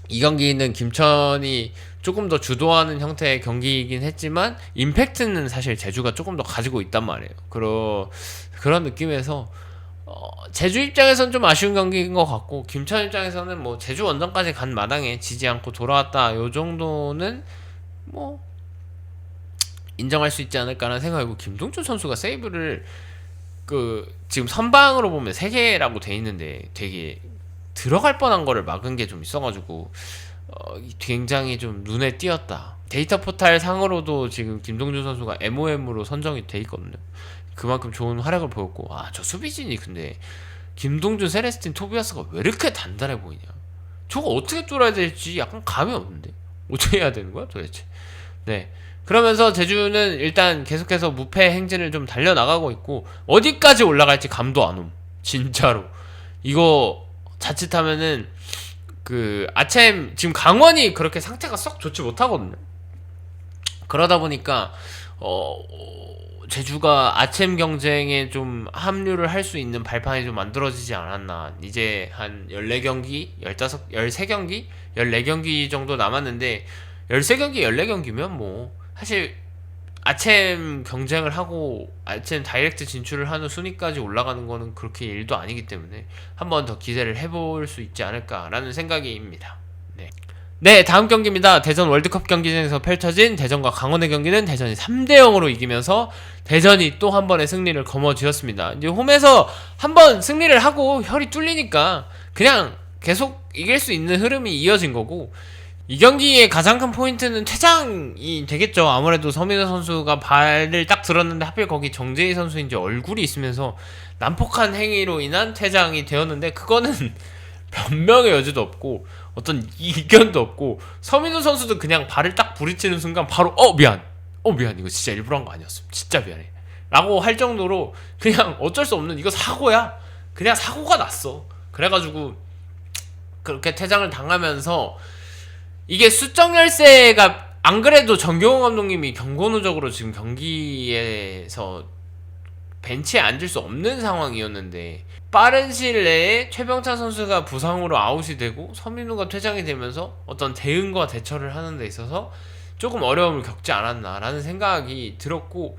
이 경기는 김천이 조금 더 주도하는 형태의 경기이긴 했지만 임팩트는 사실 제주가 조금 더 가지고 있단 말이에요. 그런 느낌에서 제주 입장에서는 좀 아쉬운 경기인 것 같고, 김천 입장에서는 뭐 제주 원정까지 간 마당에 지지 않고 돌아왔다, 요 정도는 뭐 인정할 수 있지 않을까라는 생각이고, 김동준 선수가 세이브를 지금 선방으로 보면 3개라고 돼 있는데 되게 들어갈 뻔한 거를 막은 게 좀 있어가지고 굉장히 좀 눈에 띄었다. 데이터 포탈 상으로도 지금 김동준 선수가 MOM으로 선정이 돼 있거든요. 그만큼 좋은 활약을 보였고, 저 수비진이 근데 김동준, 세레스틴, 토비아스가 왜 이렇게 단단해 보이냐, 저거 어떻게 뚫어야 될지 약간 감이 없는데 어떻게 해야 되는 거야 도대체. 네, 그러면서 제주는 일단 계속해서 무패 행진을 좀 달려나가고 있고, 어디까지 올라갈지 감도 안 옴, 진짜로. 이거 자칫하면은 아챔 지금 강원이 그렇게 상태가 썩 좋지 못하거든요. 그러다 보니까 제주가 아챔 경쟁에 좀 합류를 할 수 있는 발판이 좀 만들어지지 않았나. 이제 한 14경기, 13경기, 14경기 정도 남았는데 13경기, 14경기면 뭐 사실 아챔 경쟁을 하고 아챔 다이렉트 진출을 하는 순위까지 올라가는 거는 그렇게 일도 아니기 때문에 한 번 더 기대를 해볼 수 있지 않을까라는 생각입니다. 네. 네, 다음 경기입니다. 대전 월드컵 경기장에서 펼쳐진 대전과 강원의 경기는 대전이 3대0으로 이기면서 대전이 또 한 번의 승리를 거머쥐었습니다. 이제 홈에서 한 번 승리를 하고 혈이 뚫리니까 그냥 계속 이길 수 있는 흐름이 이어진 거고, 이 경기의 가장 큰 포인트는 퇴장이 되겠죠. 아무래도 서민호 선수가 발을 딱 들었는데 하필 거기 정재희 선수인지 얼굴이 있으면서 난폭한 행위로 인한 퇴장이 되었는데, 그거는 변명의 여지도 없고 어떤 이견도 없고, 서민우 선수도 그냥 발을 딱 부딪히는 순간 바로 미안, 미안, 이거 진짜 일부러 한 거 아니었어, 진짜 미안해 라고 할 정도로 그냥 어쩔 수 없는, 이거 사고야, 그냥 사고가 났어. 그래가지고 그렇게 퇴장을 당하면서, 이게 수적 열세가 안 그래도 정경호 감독님이 경고 누적으로 지금 경기에서 벤치에 앉을 수 없는 상황이었는데, 빠른 시일 내에 최병찬 선수가 부상으로 아웃이 되고 서민우가 퇴장이 되면서 어떤 대응과 대처를 하는 데 있어서 조금 어려움을 겪지 않았나라는 생각이 들었고,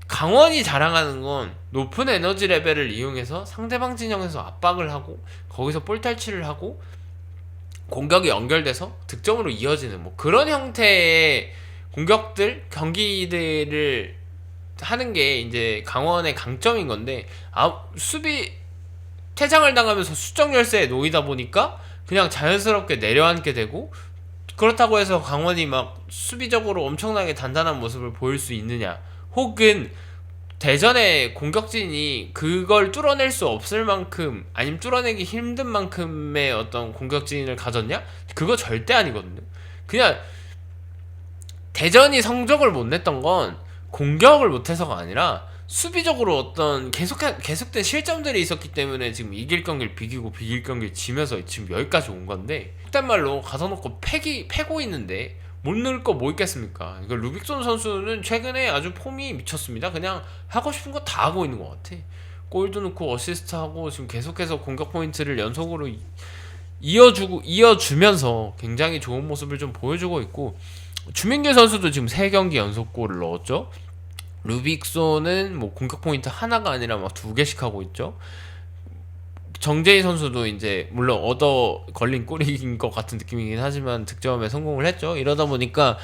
강원이 자랑하는 건 높은 에너지 레벨을 이용해서 상대방 진영에서 압박을 하고 거기서 볼 탈취를 하고 공격이 연결돼서 득점으로 이어지는 뭐 그런 형태의 공격들, 경기들을 하는 게 이제 강원의 강점인 건데, 수비 퇴장을 당하면서 수적 열세에 놓이다 보니까 그냥 자연스럽게 내려앉게 되고, 그렇다고 해서 강원이 막 수비적으로 엄청나게 단단한 모습을 보일 수 있느냐, 혹은 대전의 공격진이 그걸 뚫어낼 수 없을 만큼, 아니면 뚫어내기 힘든 만큼의 어떤 공격진을 가졌냐? 그거 절대 아니거든요. 그냥 대전이 성적을 못 냈던 건 공격을 못해서가 아니라 수비적으로 어떤 계속된 실점들이 있었기 때문에 지금 이길 경기를 비기고 비길 경기를 지면서 지금 여기까지 온 건데, 그딴 말로 가서 놓고 패고 있는데 못 넣을 거 뭐 있겠습니까? 이거 루빅손 선수는 최근에 아주 폼이 미쳤습니다. 그냥 하고 싶은 거 다 하고 있는 것 같아. 골도 넣고 어시스트하고 지금 계속해서 공격 포인트를 연속으로 이어주면서 굉장히 좋은 모습을 좀 보여주고 있고, 주민규 선수도 지금 3경기 연속 골을 넣었죠. 루빅손은 뭐 공격 포인트 하나가 아니라 막 2개씩 하고 있죠. 정재희 선수도 이제 물론 얻어 걸린 골인 것 같은 느낌이긴 하지만 득점에 성공을 했죠. 이러다 보니까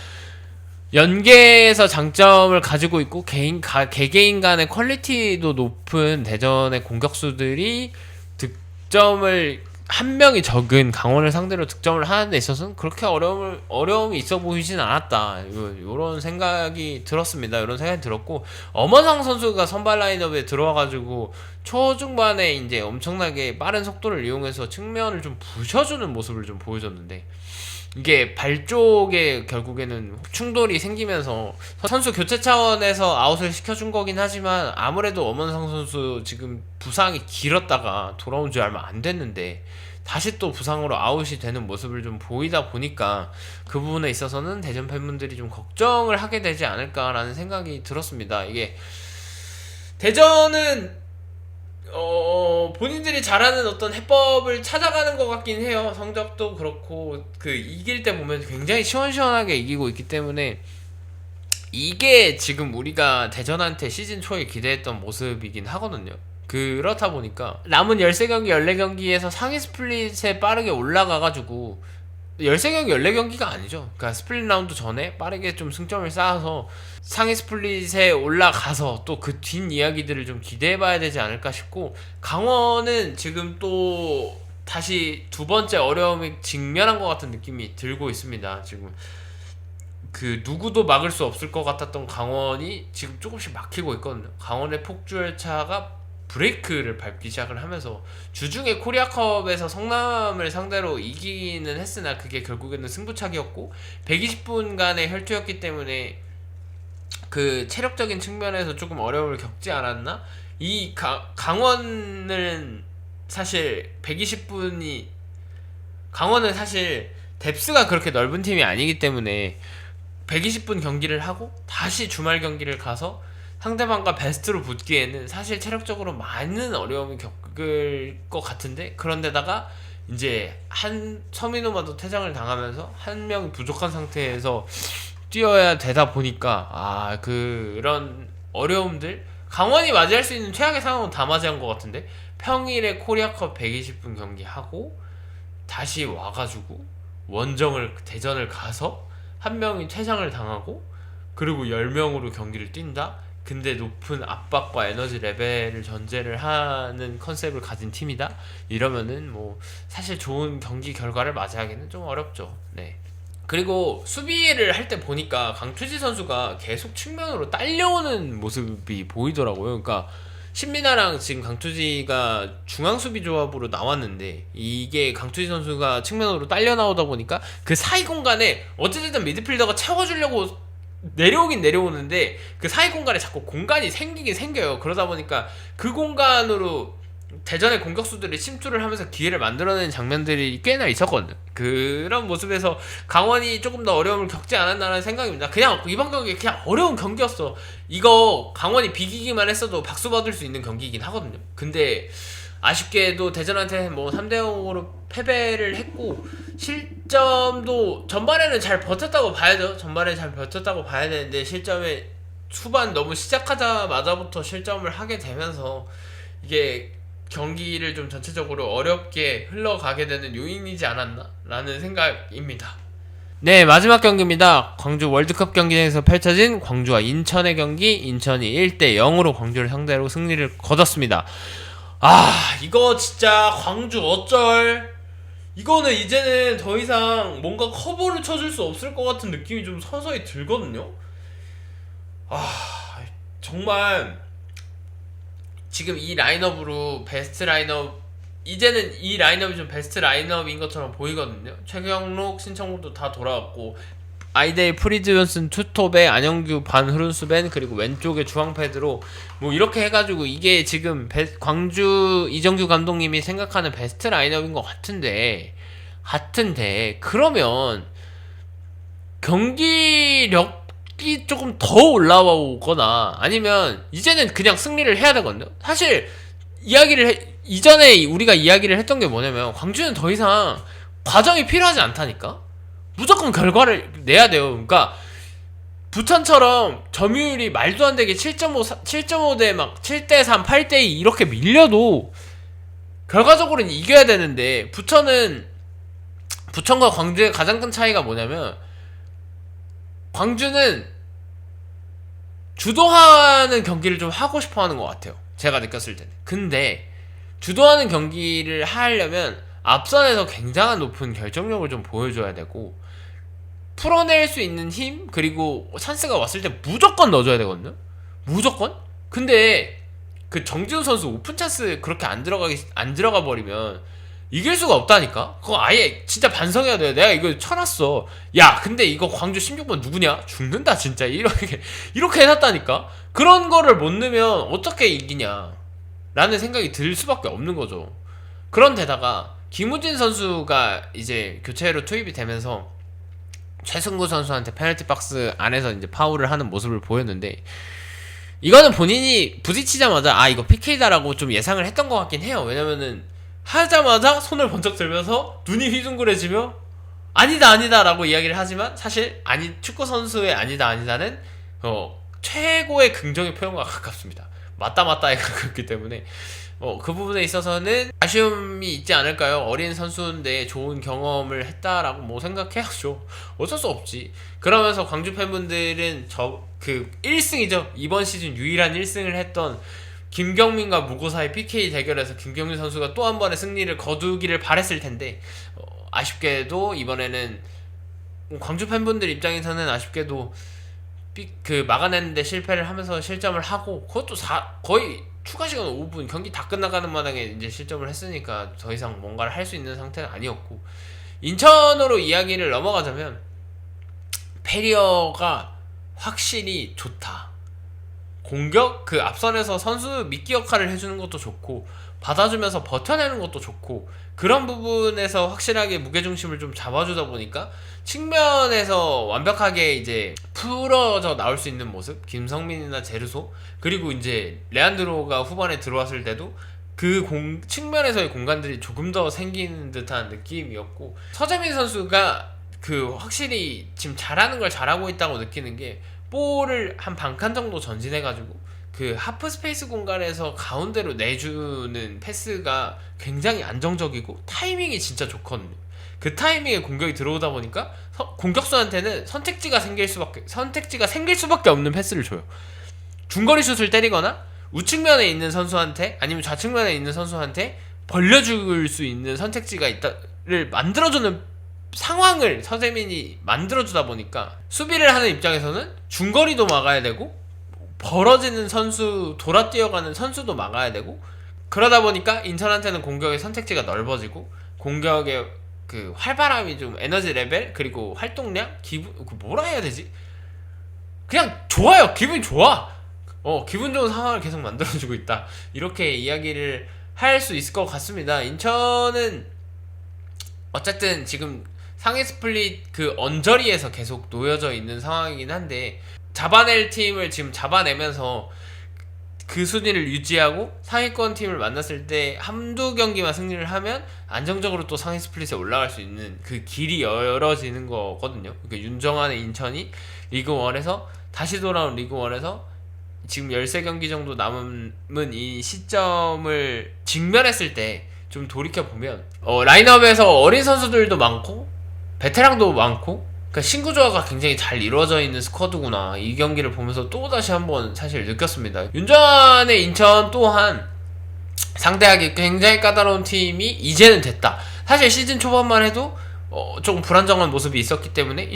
연계에서 장점을 가지고 있고 개개인 간의 퀄리티도 높은 대전의 공격수들이 득점을 한 명이 적은 강원을 상대로 득점을 하는 데 있어서는 그렇게 어려움이 있어 보이진 않았다, 이런 생각이 들었습니다. 이런 생각이 들었고, 엄원상 선수가 선발 라인업에 들어와가지고 초중반에 이제 엄청나게 빠른 속도를 이용해서 측면을 좀 부셔주는 모습을 좀 보여줬는데, 이게 발 쪽에 결국에는 충돌이 생기면서 선수 교체 차원에서 아웃을 시켜준 거긴 하지만, 아무래도 엄원상 선수 지금 부상이 길었다가 돌아온 지 얼마 안 됐는데 다시 또 부상으로 아웃이 되는 모습을 좀 보이다 보니까 그 부분에 있어서는 대전 팬분들이 좀 걱정을 하게 되지 않을까라는 생각이 들었습니다. 이게 대전은 본인들이 잘하는 어떤 해법을 찾아가는 것 같긴 해요. 성적도 그렇고 이길 때 보면 굉장히 시원시원하게 이기고 있기 때문에, 이게 지금 우리가 대전한테 시즌 초에 기대했던 모습이긴 하거든요. 그렇다 보니까 남은 13경기 14경기에서 상위 스플릿에 빠르게 올라가가지고, 13경기 14경기가 아니죠, 그러니까 스플릿 라운드 전에 빠르게 좀 승점을 쌓아서 상위 스플릿에 올라가서 또 그 뒷이야기들을 좀 기대해봐야 되지 않을까 싶고, 강원은 지금 또 다시 두 번째 어려움에 직면한 것 같은 느낌이 들고 있습니다. 지금 누구도 막을 수 없을 것 같았던 강원이 지금 조금씩 막히고 있거든요. 강원의 폭주열차가 브레이크를 밟기 시작을 하면서 주중에 코리아컵에서 성남을 상대로 이기는 했으나 그게 결국에는 승부차기였고 120분간의 혈투였기 때문에 그 체력적인 측면에서 조금 어려움을 겪지 않았나? 이 강원은 사실 120분이, 강원은 사실 뎁스가 그렇게 넓은 팀이 아니기 때문에 120분 경기를 하고 다시 주말 경기를 가서 상대방과 베스트로 붙기에는 사실 체력적으로 많은 어려움을 겪을 것 같은데, 그런데다가 이제 서민호마도 퇴장을 당하면서 한 명이 부족한 상태에서 뛰어야 되다 보니까 그런 어려움들, 강원이 맞이할 수 있는 최악의 상황은 다 맞이한 것 같은데, 평일에 코리아컵 120분 경기 하고 다시 와가지고 원정을 대전을 가서 한 명이 퇴장을 당하고 그리고 10명으로 경기를 뛴다? 근데 높은 압박과 에너지 레벨을 전제를 하는 컨셉을 가진 팀이다? 이러면은 뭐 사실 좋은 경기 결과를 맞이하기는 좀 어렵죠. 네. 그리고 수비를 할 때 보니까 강투지 선수가 계속 측면으로 딸려오는 모습이 보이더라고요. 그러니까 신민아랑 지금 강투지가 중앙 수비 조합으로 나왔는데 이게 강투지 선수가 측면으로 딸려 나오다 보니까 그 사이 공간에 어찌됐든 미드필더가 채워주려고 내려오긴 내려오는데 그 사이 공간에 자꾸 공간이 생기긴 생겨요. 그러다 보니까 그 공간으로 대전의 공격수들이 침투를 하면서 기회를 만들어내는 장면들이 꽤나 있었거든요. 그런 모습에서 강원이 조금 더 어려움을 겪지 않았나라는 생각입니다. 그냥 이번 경기 그냥 어려운 경기였어. 이거 강원이 비기기만 했어도 박수 받을 수 있는 경기이긴 하거든요. 근데 아쉽게도 대전한테 뭐 3대0으로 패배를 했고 실점도 전반에는 잘 버텼다고 봐야죠. 전반에 잘 버텼다고 봐야 되는데 실점에 후반 너무 시작하자마자부터 실점을 하게 되면서 이게 경기를 좀 전체적으로 어렵게 흘러가게 되는 요인이지 않았나 라는 생각입니다. 네, 마지막 경기입니다. 광주 월드컵 경기장에서 펼쳐진 광주와 인천의 경기. 인천이 1대0으로 광주를 상대로 승리를 거뒀습니다. 이거 진짜 광주 어쩔. 이거는 이제는 더 이상 뭔가 커버를 쳐줄 수 없을 것 같은 느낌이 좀 서서히 들거든요. 정말 지금 이 라인업으로 베스트 라인업, 이제는 이 라인업이 좀 베스트 라인업인 것처럼 보이거든요. 최경록, 신청국도 다 돌아왔고 아이데이, 프리즈 존슨, 투톱에 안영규, 반흐룬수벤, 그리고 왼쪽에 주황패드로 뭐 이렇게 해가지고 이게 지금 광주 이정규 감독님이 생각하는 베스트 라인업인 것 같은데 그러면 경기력 이 조금 더 올라와 오거나 아니면 이제는 그냥 승리를 해야 되거든요. 사실 이전에 우리가 이야기를 했던 게 뭐냐면 광주는 더 이상 과정이 필요하지 않다니까. 무조건 결과를 내야 돼요. 그러니까 부천처럼 점유율이 말도 안 되게 7.5대 막 7대3, 8대2 이렇게 밀려도 결과적으로는 이겨야 되는데 부천과 광주의 가장 큰 차이가 뭐냐면 광주는 주도하는 경기를 좀 하고 싶어 하는 것 같아요. 제가 느꼈을 때는. 근데 주도하는 경기를 하려면 앞선에서 굉장한 높은 결정력을 좀 보여줘야 되고 풀어낼 수 있는 힘 그리고 찬스가 왔을 때 무조건 넣어줘야 되거든요. 무조건? 근데 그 정지훈 선수 오픈 찬스 그렇게 안 들어가 버리면 이길 수가 없다니까? 그거 아예 진짜 반성해야 돼. 내가 이거 쳐놨어. 야, 근데 이거 광주 16번 누구냐? 죽는다, 진짜. 이렇게 해놨다니까? 그런 거를 못 넣으면 어떻게 이기냐? 라는 생각이 들 수밖에 없는 거죠. 그런데다가, 김우진 선수가 이제 교체로 투입이 되면서 최승구 선수한테 페널티 박스 안에서 이제 파울을 하는 모습을 보였는데, 이거는 본인이 부딪히자마자, 이거 PK다라고 좀 예상을 했던 것 같긴 해요. 왜냐면은, 하자마자 손을 번쩍 들면서 눈이 휘둥그레지며 아니다 라고 이야기를 하지만 사실 축구 선수의 아니다는 최고의 긍정의 표현과 가깝습니다. 맞다에 가깝기 때문에 그 부분에 있어서는 아쉬움이 있지 않을까요? 어린 선수인데 좋은 경험을 했다라고 뭐 생각해야죠. 어쩔 수 없지. 그러면서 광주 팬분들은 1승이죠. 이번 시즌 유일한 1승을 했던 김경민과 무고사의 PK 대결에서 김경민 선수가 또 한 번의 승리를 거두기를 바랬을 텐데 아쉽게도 이번에는 광주 팬분들 입장에서는 아쉽게도 막아내는데 실패를 하면서 실점을 하고 그것도 거의 추가 시간 5분 경기 다 끝나가는 마당에 이제 실점을 했으니까 더 이상 뭔가를 할 수 있는 상태는 아니었고 인천으로 이야기를 넘어가자면 페리어가 확실히 좋다. 공격 앞선에서 선수 미끼 역할을 해주는 것도 좋고 받아주면서 버텨내는 것도 좋고 그런 부분에서 확실하게 무게중심을 좀 잡아주다 보니까 측면에서 완벽하게 이제 풀어져 나올 수 있는 모습 김성민이나 제르소 그리고 이제 레안드로가 후반에 들어왔을 때도 측면에서의 공간들이 조금 더 생기는 듯한 느낌이었고 서재민 선수가 확실히 지금 잘하는 걸 잘하고 있다고 느끼는 게 볼을 한 반칸 정도 전진해가지고 하프 스페이스 공간에서 가운데로 내주는 패스가 굉장히 안정적이고 타이밍이 진짜 좋거든요. 그 타이밍에 공격이 들어오다 보니까 공격수한테는 선택지가 생길 수밖에 없는 패스를 줘요. 중거리 슛을 때리거나 우측면에 있는 선수한테 아니면 좌측면에 있는 선수한테 벌려줄 수 있는 선택지가 있다를 만들어주는 상황을 서재민이 만들어주다 보니까 수비를 하는 입장에서는 중거리도 막아야 되고 벌어지는 선수, 돌아 뛰어가는 선수도 막아야 되고, 그러다 보니까 인천한테는 공격의 선택지가 넓어지고 공격의 그 활발함이 좀 에너지 레벨 그리고 활동량 기분 뭐라 해야 되지? 그냥 좋아요. 기분이 좋아. 기분 좋은 상황을 계속 만들어주고 있다. 이렇게 이야기를 할 수 있을 것 같습니다. 인천은 어쨌든 지금 상위 스플릿 그 언저리에서 계속 놓여져 있는 상황이긴 한데 잡아낼 팀을 지금 잡아내면서 그 순위를 유지하고 상위권 팀을 만났을 때 한두 경기만 승리를 하면 안정적으로 또 상위 스플릿에 올라갈 수 있는 그 길이 열어지는 거거든요. 그러니까 윤정환의 인천이 리그1에서 다시 돌아온 리그1에서 지금 13경기 정도 남은 이 시점을 직면했을 때 좀 돌이켜보면 라인업에서 어린 선수들도 많고 베테랑도 많고 그러니까 신구조화가 굉장히 잘 이루어져 있는 스쿼드구나. 이 경기를 보면서 또다시 한번 사실 느꼈습니다. 윤정환의 인천 또한 상대하기 굉장히 까다로운 팀이 이제는 됐다. 사실 시즌 초반만 해도 조금 불안정한 모습이 있었기 때문에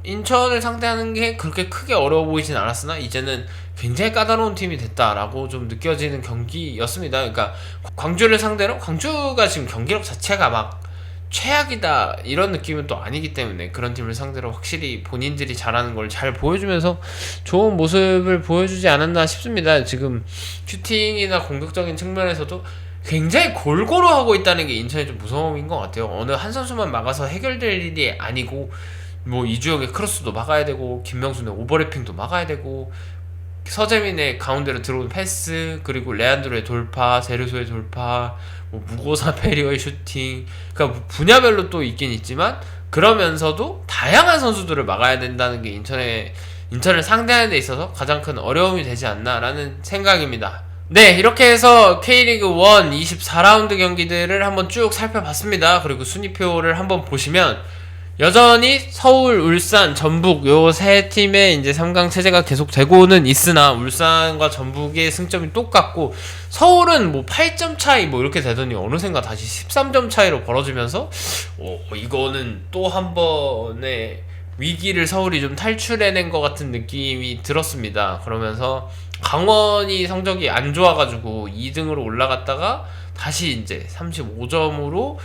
인천을 상대하는 게 그렇게 크게 어려워 보이진 않았으나 이제는 굉장히 까다로운 팀이 됐다라고 좀 느껴지는 경기였습니다. 그러니까 광주를 상대로 광주가 지금 경기력 자체가 막 최악이다 이런 느낌은 또 아니기 때문에 그런 팀을 상대로 확실히 본인들이 잘하는 걸 잘 보여주면서 좋은 모습을 보여주지 않았나 싶습니다. 지금 슈팅이나 공격적인 측면에서도 굉장히 골고루 하고 있다는 게 인천의 좀 무서움인 것 같아요. 어느 한 선수만 막아서 해결될 일이 아니고 뭐 이주혁의 크로스도 막아야 되고 김명순의 오버래핑도 막아야 되고 서재민의 가운데로 들어오는 패스 그리고 레안드로의 돌파 제르소의 돌파 뭐 무고사 페리어의 슈팅 그러니까 분야별로 또 있긴 있지만 그러면서도 다양한 선수들을 막아야 된다는 게 인천을 상대하는 데 있어서 가장 큰 어려움이 되지 않나라는 생각입니다. 네, 이렇게 해서 K리그 1 24라운드 경기들을 한번 쭉 살펴봤습니다. 그리고 순위표를 한번 보시면 여전히 서울, 울산, 전북 요 세 팀의 이제 3강 체제가 계속 되고는 있으나 울산과 전북의 승점이 똑같고 서울은 뭐 8점 차이 뭐 이렇게 되더니 어느샌가 다시 13점 차이로 벌어지면서 이거는 또 한 번의 위기를 서울이 좀 탈출해낸 것 같은 느낌이 들었습니다. 그러면서 강원이 성적이 안 좋아가지고 2등으로 올라갔다가 다시 이제 35점으로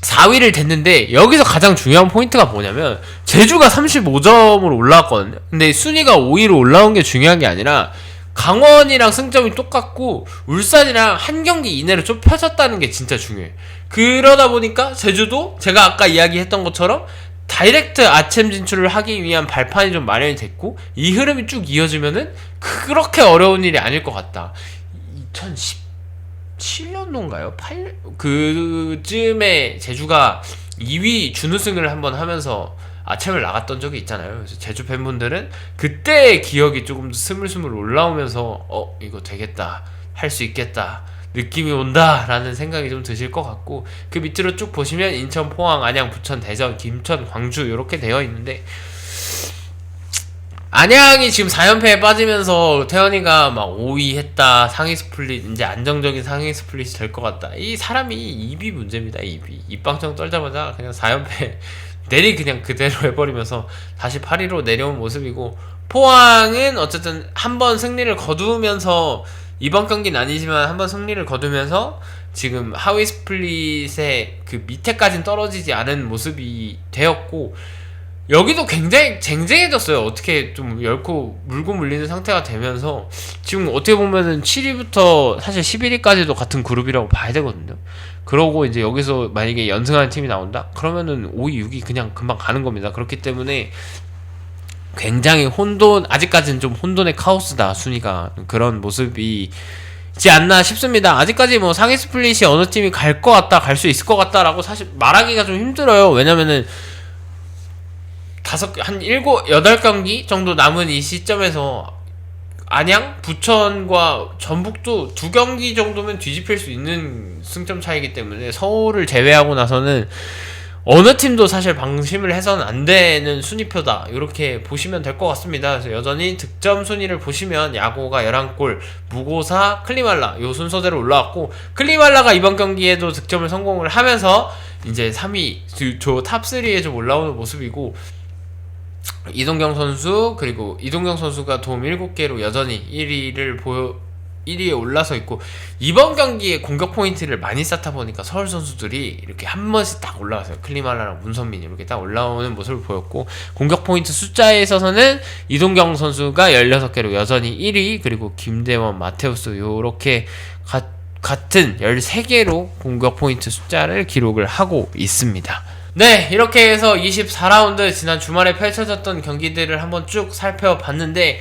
4위를 됐는데 여기서 가장 중요한 포인트가 뭐냐면 제주가 35점으로 올라왔거든요. 근데 순위가 5위로 올라온 게 중요한 게 아니라 강원이랑 승점이 똑같고 울산이랑 한 경기 이내로 좀 펴졌다는 게 진짜 중요해. 그러다 보니까 제주도 제가 아까 이야기했던 것처럼 다이렉트 아챔 진출을 하기 위한 발판이 좀 마련이 됐고 이 흐름이 쭉 이어지면은 그렇게 어려운 일이 아닐 것 같다. 2017년도인가요? 그쯤에 제주가 2위 준우승을 한번 하면서 아챔을 나갔던 적이 있잖아요. 그래서 제주 팬분들은 그때의 기억이 조금 스물스물 올라오면서 이거 되겠다, 할 수 있겠다, 느낌이 온다 라는 생각이 좀 드실 것 같고 그 밑으로 쭉 보시면 인천, 포항, 안양, 부천, 대전, 김천, 광주 이렇게 되어 있는데 안양이 지금 4연패에 빠지면서 태현이가 막 5위 했다 상위 스플릿 이제 안정적인 상위 스플릿이 될 것 같다. 이 사람이 입이 문제입니다. 입방정 떨자마자 그냥 4연패 내리 그냥 그대로 해버리면서 다시 8위로 내려온 모습이고 포항은 어쨌든 한번 승리를 거두면서 이번 경기는 아니지만 한번 승리를 거두면서 지금 하위 스플릿의 그 밑에까지는 떨어지지 않은 모습이 되었고 여기도 굉장히 쟁쟁해졌어요. 어떻게 좀 엷고 물고 물리는 상태가 되면서 지금 어떻게 보면은 7위부터 사실 11위까지도 같은 그룹이라고 봐야 되거든요. 그러고 이제 여기서 만약에 연승하는 팀이 나온다? 그러면은 5위, 6위 그냥 금방 가는 겁니다. 그렇기 때문에 굉장히 아직까지는 좀 혼돈의 카오스다, 순위가. 그런 모습이 있지 않나 싶습니다. 아직까지 뭐 상위 스플릿이 어느 팀이 갈 것 같다, 갈 수 있을 것 같다라고 사실 말하기가 좀 힘들어요. 왜냐면은 한 7, 8경기 정도 남은 이 시점에서 안양, 부천과 전북도 2경기 정도면 뒤집힐 수 있는 승점 차이기 때문에 서울을 제외하고 나서는 어느 팀도 사실 방심을 해서는 안 되는 순위표다 이렇게 보시면 될 것 같습니다. 그래서 여전히 득점 순위를 보시면 야구가 11골, 무고사, 클리말라 요 순서대로 올라왔고, 클리말라가 이번 경기에도 득점을 성공을 하면서 이제 3위 저 탑3에 좀 올라오는 모습이고, 이동경 선수가 도움 7개로 여전히 1위에 올라서 있고, 이번 경기에 공격 포인트를 많이 쌓다 보니까 서울 선수들이 이렇게 한 번씩 딱 올라왔어요. 클리말라랑 문선민 이렇게 딱 올라오는 모습을 보였고, 공격 포인트 숫자에 있어서는 이동경 선수가 16개로 여전히 1위, 그리고 김대원, 마테우스 요렇게 같은 13개로 공격 포인트 숫자를 기록을 하고 있습니다. 네, 이렇게 해서 24라운드 지난 주말에 펼쳐졌던 경기들을 한번 쭉 살펴봤는데,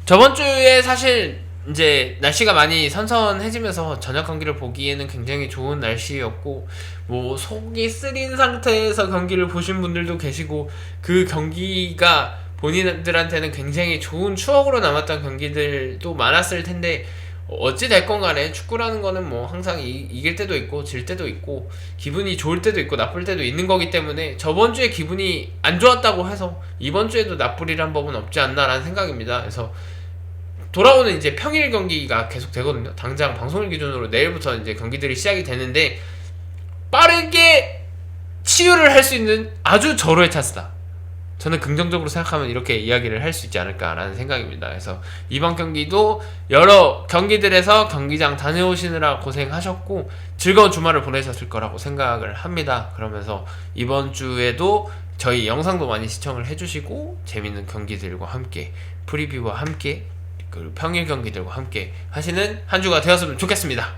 저번 주에 사실 이제 날씨가 많이 선선해지면서 저녁 경기를 보기에는 굉장히 좋은 날씨였고, 뭐 속이 쓰린 상태에서 경기를 보신 분들도 계시고, 그 경기가 본인들한테는 굉장히 좋은 추억으로 남았던 경기들도 많았을 텐데, 어찌 됐건 간에 축구라는 거는 뭐 항상 이길 때도 있고 질 때도 있고 기분이 좋을 때도 있고 나쁠 때도 있는 거기 때문에, 저번 주에 기분이 안 좋았다고 해서 이번 주에도 나쁠이란 법은 없지 않나라는 생각입니다. 그래서 돌아오는 이제 평일 경기가 계속 되거든요. 당장 방송일 기준으로 내일부터 이제 경기들이 시작이 되는데, 빠르게 치유를 할 수 있는 아주 절호의 찬스다. 저는 긍정적으로 생각하면 이렇게 이야기를 할 수 있지 않을까라는 생각입니다. 그래서 이번 경기도 여러 경기들에서 경기장 다녀오시느라 고생하셨고 즐거운 주말을 보내셨을 거라고 생각을 합니다. 그러면서 이번 주에도 저희 영상도 많이 시청을 해주시고 재밌는 경기들과 함께, 프리뷰와 함께, 평일 경기들과 함께 하시는 한 주가 되었으면 좋겠습니다.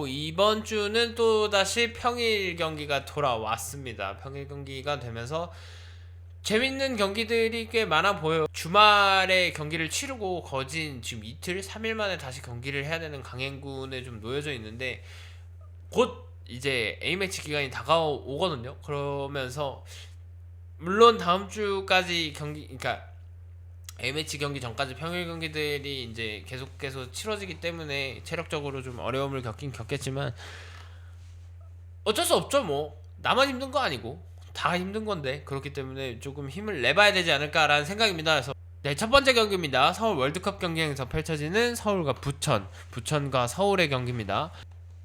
이번 주는 또다시 평일 경기가 돌아왔습니다. 평일 경기가 되면서 재밌는 경기들이 꽤 많아 보여요. 주말에 경기를 치르고 거진 지금 이틀, 3일 만에 다시 경기를 해야 되는 강행군에 좀 놓여져 있는데, 곧 이제 A매치 기간이 다가오거든요. 그러면서 물론 다음 주까지 그러니까 A매치 경기 전까지 평일 경기들이 이제 계속해서 치러지기 때문에 체력적으로 좀 어려움을 겪겠지만 어쩔 수 없죠. 뭐 나만 힘든 거 아니고 다 힘든 건데, 그렇기 때문에 조금 힘을 내봐야 되지 않을까라는 생각입니다. 그래서 네, 첫 번째 경기입니다. 서울 월드컵 경기에서 펼쳐지는 서울과 부천과 서울의 경기입니다.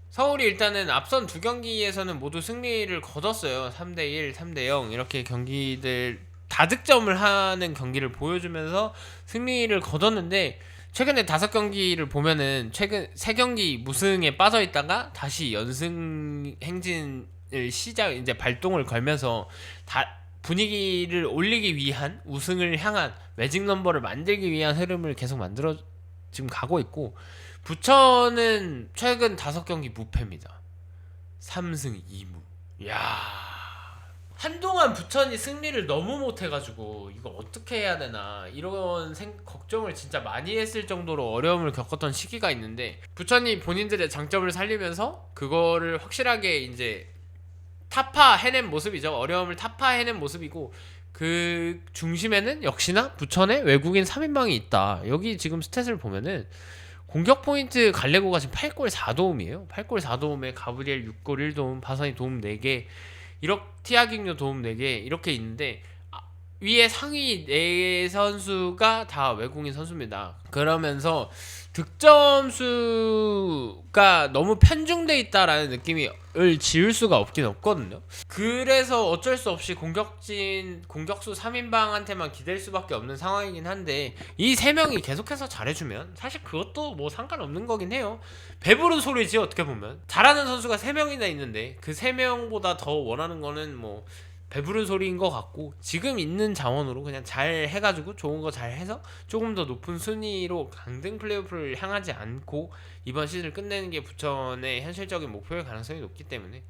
서울이 일단은 앞선 두 경기에서는 모두 승리를 거뒀어요. 3대1, 3대0 이렇게 경기들 다득점을 하는 경기를 보여주면서 승리를 거뒀는데, 최근에 5경기를 보면은 최근 3경기 무승에 빠져있다가 다시 연승 행진을 이제 발동을 걸면서 분위기를 올리기 위한, 우승을 향한 매직 넘버를 만들기 위한 흐름을 계속 만들어 지금 가고 있고, 부천은 최근 5경기 무패입니다. 3승 2무. 야, 한동안 부천이 승리를 너무 못해가지고 이거 어떻게 해야 되나 이런 걱정을 진짜 많이 했을 정도로 어려움을 겪었던 시기가 있는데, 부천이 본인들의 장점을 살리면서 그거를 확실하게 이제 타파해낸 모습이죠. 어려움을 타파해낸 모습이고, 그 중심에는 역시나 부천의 외국인 3인방이 있다. 여기 지금 스탯을 보면은 공격 포인트 갈레고가 지금 8골 4도움이에요. 8골 4도움에 가브리엘 6골 1도움, 바산이 도움 4개, 티아깅요 도움 4개 이렇게 있는데, 위에 상위 4선수가 다 외국인 선수입니다. 그러면서 득점 수가 너무 편중돼 있다라는 느낌을 지울 수가 없거든요. 그래서 어쩔 수 없이 공격수 3인방한테만 기댈 수밖에 없는 상황이긴 한데, 이 3명이 계속해서 잘해주면 사실 그것도 뭐 상관없는 거긴 해요. 배부른 소리지 어떻게 보면. 잘하는 선수가 3명이나 있는데 그 3명보다 더 원하는 거는 뭐 배부른 소리인 것 같고, 지금 있는 자원으로 그냥 잘 해가지고 좋은 거 잘 해서 조금 더 높은 순위로 강등 플레이오프를 향하지 않고 이번 시즌을 끝내는 게 부천의 현실적인 목표일 가능성이 높기 때문에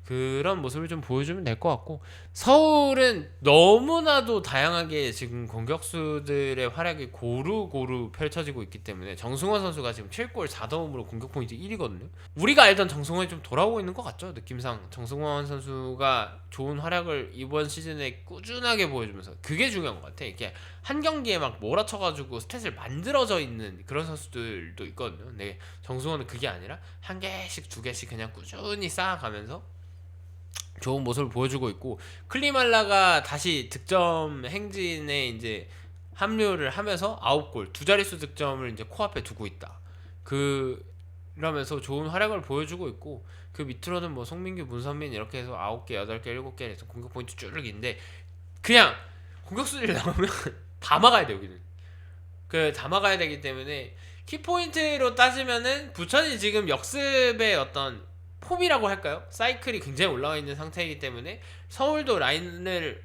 그런 모습을 좀 보여주면 될 것 같고, 서울은 너무나도 다양하게 지금 공격수들의 활약이 고루고루 펼쳐지고 있기 때문에, 정승원 선수가 지금 7골 4도움으로 공격 포인트 1위거든요. 우리가 알던 정승원이 좀 돌아오고 있는 것 같죠. 느낌상 정승원 선수가 좋은 활약을 이번 시즌에 꾸준하게 보여주면서, 그게 중요한 것 같아. 이렇게 한 경기에 막 몰아쳐가지고 스탯을 만들어져 있는 그런 선수들도 있거든요. 근데 정승원은 그게 아니라 한 개씩 2개씩 그냥 꾸준히 쌓아가면서 좋은 모습을 보여주고 있고, 클리말라가 다시 득점 행진에 이제 합류를 하면서 9골 두 자릿수 득점을 이제 코앞에 두고 있다. 그러면서 좋은 활약을 보여주고 있고, 그 밑으로는 뭐 송민규, 문선민 이렇게 해서 9개, 8개, 7개 해서 공격 포인트 쭈르기인데, 그냥 공격수들이 나오면 다 막아야 돼요. 여기는 다 막아야 되기 때문에 키포인트로 따지면은 부천이 지금 역습의 어떤 폼이라고 할까요? 사이클이 굉장히 올라와 있는 상태이기 때문에 서울도 라인을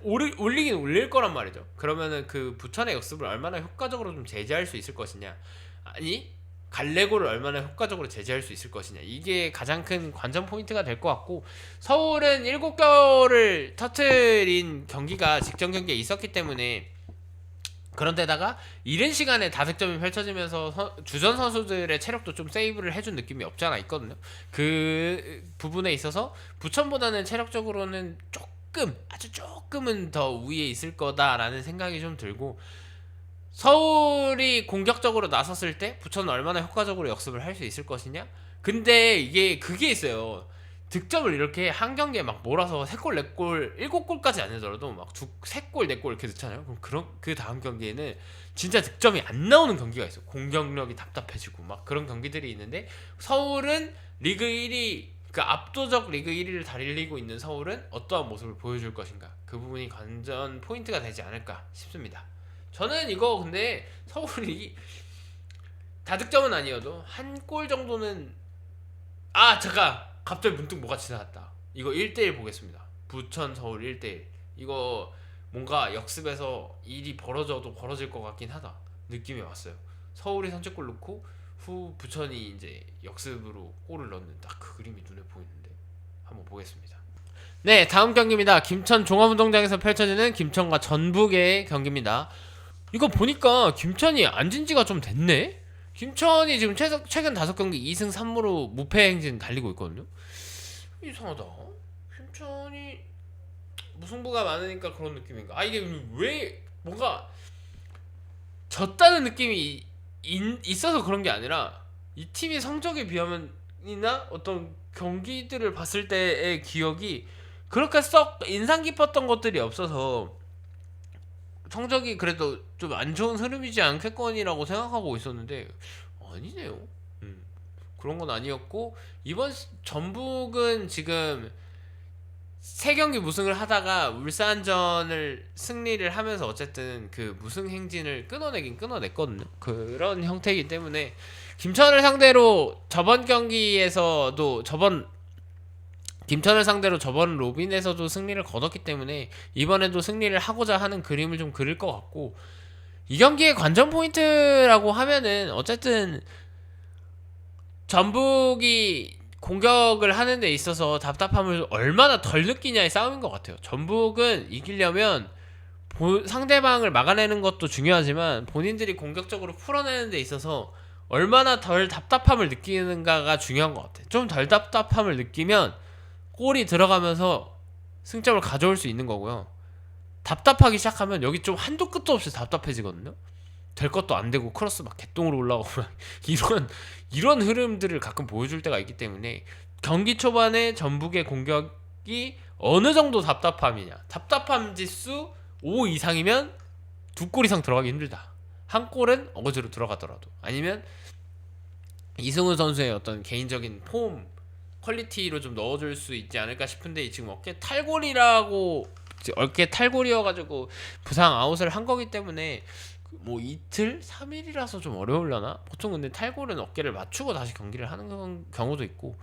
올리긴 올릴 거란 말이죠. 그러면은 그 부천의 역습을 얼마나 효과적으로 좀 제재할 수 있을 것이냐, 아니 갈레고를 얼마나 효과적으로 제재할 수 있을 것이냐, 이게 가장 큰 관전 포인트가 될 것 같고, 서울은 7골을 터트린 경기가 직전 경기에 있었기 때문에, 그런데다가 이른 시간에 다득점이 펼쳐지면서 주전 선수들의 체력도 좀 세이브를 해준 느낌이 없지 않아 있거든요. 그 부분에 있어서 부천보다는 체력적으로는 아주 조금은 더 우위에 있을 거다라는 생각이 좀 들고, 서울이 공격적으로 나섰을 때 부천은 얼마나 효과적으로 역습을 할 수 있을 것이냐. 근데 그게 있어요. 득점을 이렇게 한 경기에 막 몰아서 3골, 4골, 7골까지 아니더라도 막 3골, 4골 이렇게 넣잖아요. 그럼 그 다음 경기에는 진짜 득점이 안 나오는 경기가 있어요. 공격력이 답답해지고 막 그런 경기들이 있는데, 서울은 리그 1위, 그 압도적 리그 1위를 달리고 있는 서울은 어떠한 모습을 보여줄 것인가, 그 부분이 관전 포인트가 되지 않을까 싶습니다. 저는 이거 근데 서울이 다득점은 아니어도 한 골 정도는, 잠깐, 갑자기 문득 뭐가 지나갔다. 이거 1대1 보겠습니다. 부천 서울 1대1. 이거 뭔가 역습에서 일이 벌어져도 벌어질 것 같긴 하다 느낌이 왔어요. 서울이 선제골 넣고 후 부천이 이제 역습으로 골을 넣는 딱 그 그림이 눈에 보이는데, 한번 보겠습니다. 네, 다음 경기입니다. 김천 종합운동장에서 펼쳐지는 김천과 전북의 경기입니다. 이거 보니까 김천이 앉은 지가 좀 됐네? 김천이 지금 최근 5경기 2승 3무로 무패 행진 달리고 있거든요. 이상하다. 김천이 무승부가 많으니까 그런 느낌인가? 이게 왜 뭔가 졌다는 느낌이 있어서 그런 게 아니라, 이 팀이 성적에 비하면이나 어떤 경기들을 봤을 때의 기억이 그렇게 썩 인상 깊었던 것들이 없어서 성적이 그래도 좀 안 좋은 흐름이지 않겠거니라고 생각하고 있었는데, 아니네요. 그런 건 아니었고, 이번 전북은 지금 3경기 무승을 하다가 울산전을 승리를 하면서 어쨌든 그 무승 행진을 끊어내긴 끊어냈거든요. 그런 형태이기 때문에 김천을 상대로 저번 로빈에서도 승리를 거뒀기 때문에 이번에도 승리를 하고자 하는 그림을 좀 그릴 것 같고, 이 경기의 관전 포인트라고 하면은 어쨌든 전북이 공격을 하는 데 있어서 답답함을 얼마나 덜 느끼냐의 싸움인 것 같아요. 전북은 이기려면 상대방을 막아내는 것도 중요하지만 본인들이 공격적으로 풀어내는 데 있어서 얼마나 덜 답답함을 느끼는가가 중요한 것 같아요. 좀 덜 답답함을 느끼면 골이 들어가면서 승점을 가져올 수 있는 거고요. 답답하기 시작하면 여기 좀 한도 끝도 없이 답답해지거든요. 될 것도 안 되고 크로스 막 개똥으로 올라오고 이런 흐름들을 가끔 보여줄 때가 있기 때문에, 경기 초반에 전북의 공격이 어느 정도 답답함 지수 5 이상이면 2골 이상 들어가기 힘들다. 한 골은 어거지로 들어가더라도, 아니면 이승우 선수의 어떤 개인적인 폼 퀄리티로 좀 넣어줄 수 있지 않을까 싶은데, 지금 어깨 탈골이어가지고 부상 아웃을 한 거기 때문에 뭐 이틀? 3일이라서 좀 어려울려나? 보통 근데 탈골은 어깨를 맞추고 다시 경기를 하는 경우도 있고,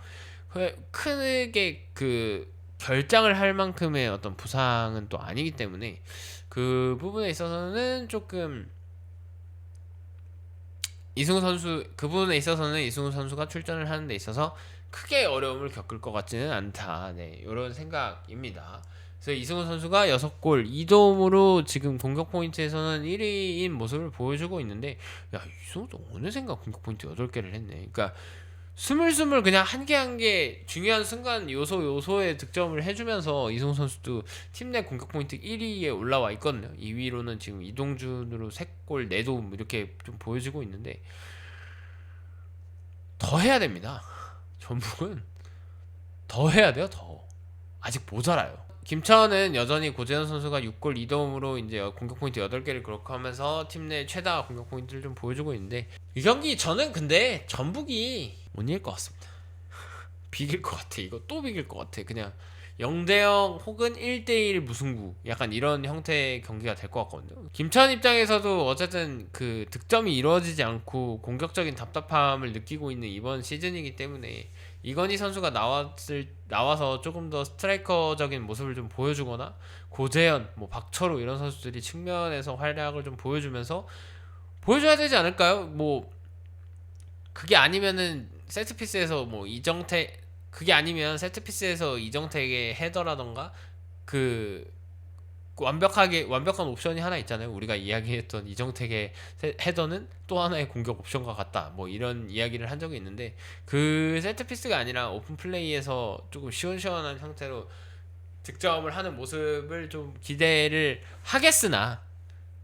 크게 그 결장을 할 만큼의 어떤 부상은 또 아니기 때문에, 그 부분에 있어서는 이승우 선수가 출전을 하는 데 있어서 크게 어려움을 겪을 것 같지는 않다. 네, 이런 생각입니다. 그래서 이승우 선수가 6골 2도움으로 지금 공격 포인트에서는 1위인 모습을 보여주고 있는데, 야, 이승우도 어느샌가 공격 포인트 8개를 했네. 그러니까 스물스물 그냥 한 개 한 개 중요한 순간 요소에 득점을 해주면서 이승우 선수도 팀 내 공격 포인트 1위에 올라와 있거든요. 2위로는 지금 이동준으로 3골 4도움 이렇게 좀 보여지고 있는데, 더 해야 됩니다. 전북은 더 해야 돼요. 더. 아직 모자라요. 김천은 여전히 고재현 선수가 6골 2도움으로 이제 공격 포인트 8개를 기록하면서 팀 내 최다 공격 포인트를 좀 보여주고 있는데, 이 경기 저는 근데 전북이 못 이길 것 같습니다. 비길 것 같아. 이거 또 비길 것 같아. 그냥 0대0 혹은 1대1 무승부, 약간 이런 형태의 경기가 될 것 같거든요. 김천 입장에서도 어쨌든 그 득점이 이루어지지 않고 공격적인 답답함을 느끼고 있는 이번 시즌이기 때문에 이건희 선수가 나와서 조금 더 스트라이커적인 모습을 좀 보여주거나, 고재현, 뭐 박철우 이런 선수들이 측면에서 활약을 좀 보여줘야 되지 않을까요? 뭐 그게 아니면은 세트피스에서 뭐 그게 아니면 세트피스에서 이정택의 헤더라던가, 그 완벽한 옵션이 하나 있잖아요. 우리가 이야기했던 이정택의 헤더는 또 하나의 공격 옵션과 같다, 뭐 이런 이야기를 한 적이 있는데, 그 세트피스가 아니라 오픈 플레이에서 조금 시원시원한 형태로 득점을 하는 모습을 좀 기대를 하겠으나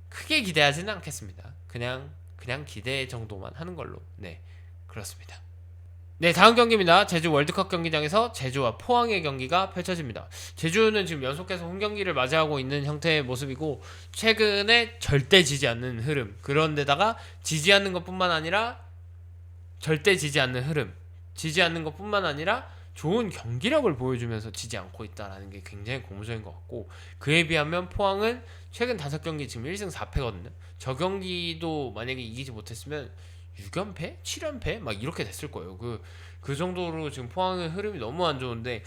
크게 기대하지는 않겠습니다. 그냥 기대 정도만 하는 걸로. 네, 그렇습니다. 네, 다음 경기입니다. 제주 월드컵 경기장에서 제주와 포항의 경기가 펼쳐집니다. 제주는 지금 연속해서 홈경기를 맞이하고 있는 형태의 모습이고, 최근에 절대 지지 않는 흐름, 그런데다가 지지 않는 것뿐만 아니라 절대 지지 않는 흐름, 지지 않는 것뿐만 아니라 좋은 경기력을 보여주면서 지지 않고 있다는 게 굉장히 고무적인 것 같고, 그에 비하면 포항은 최근 5경기 지금 1승 4패거든요. 저 경기도 만약에 이기지 못했으면 6연패? 7연패? 막 이렇게 됐을 거예요. 그 정도로 지금 포항의 흐름이 너무 안 좋은데,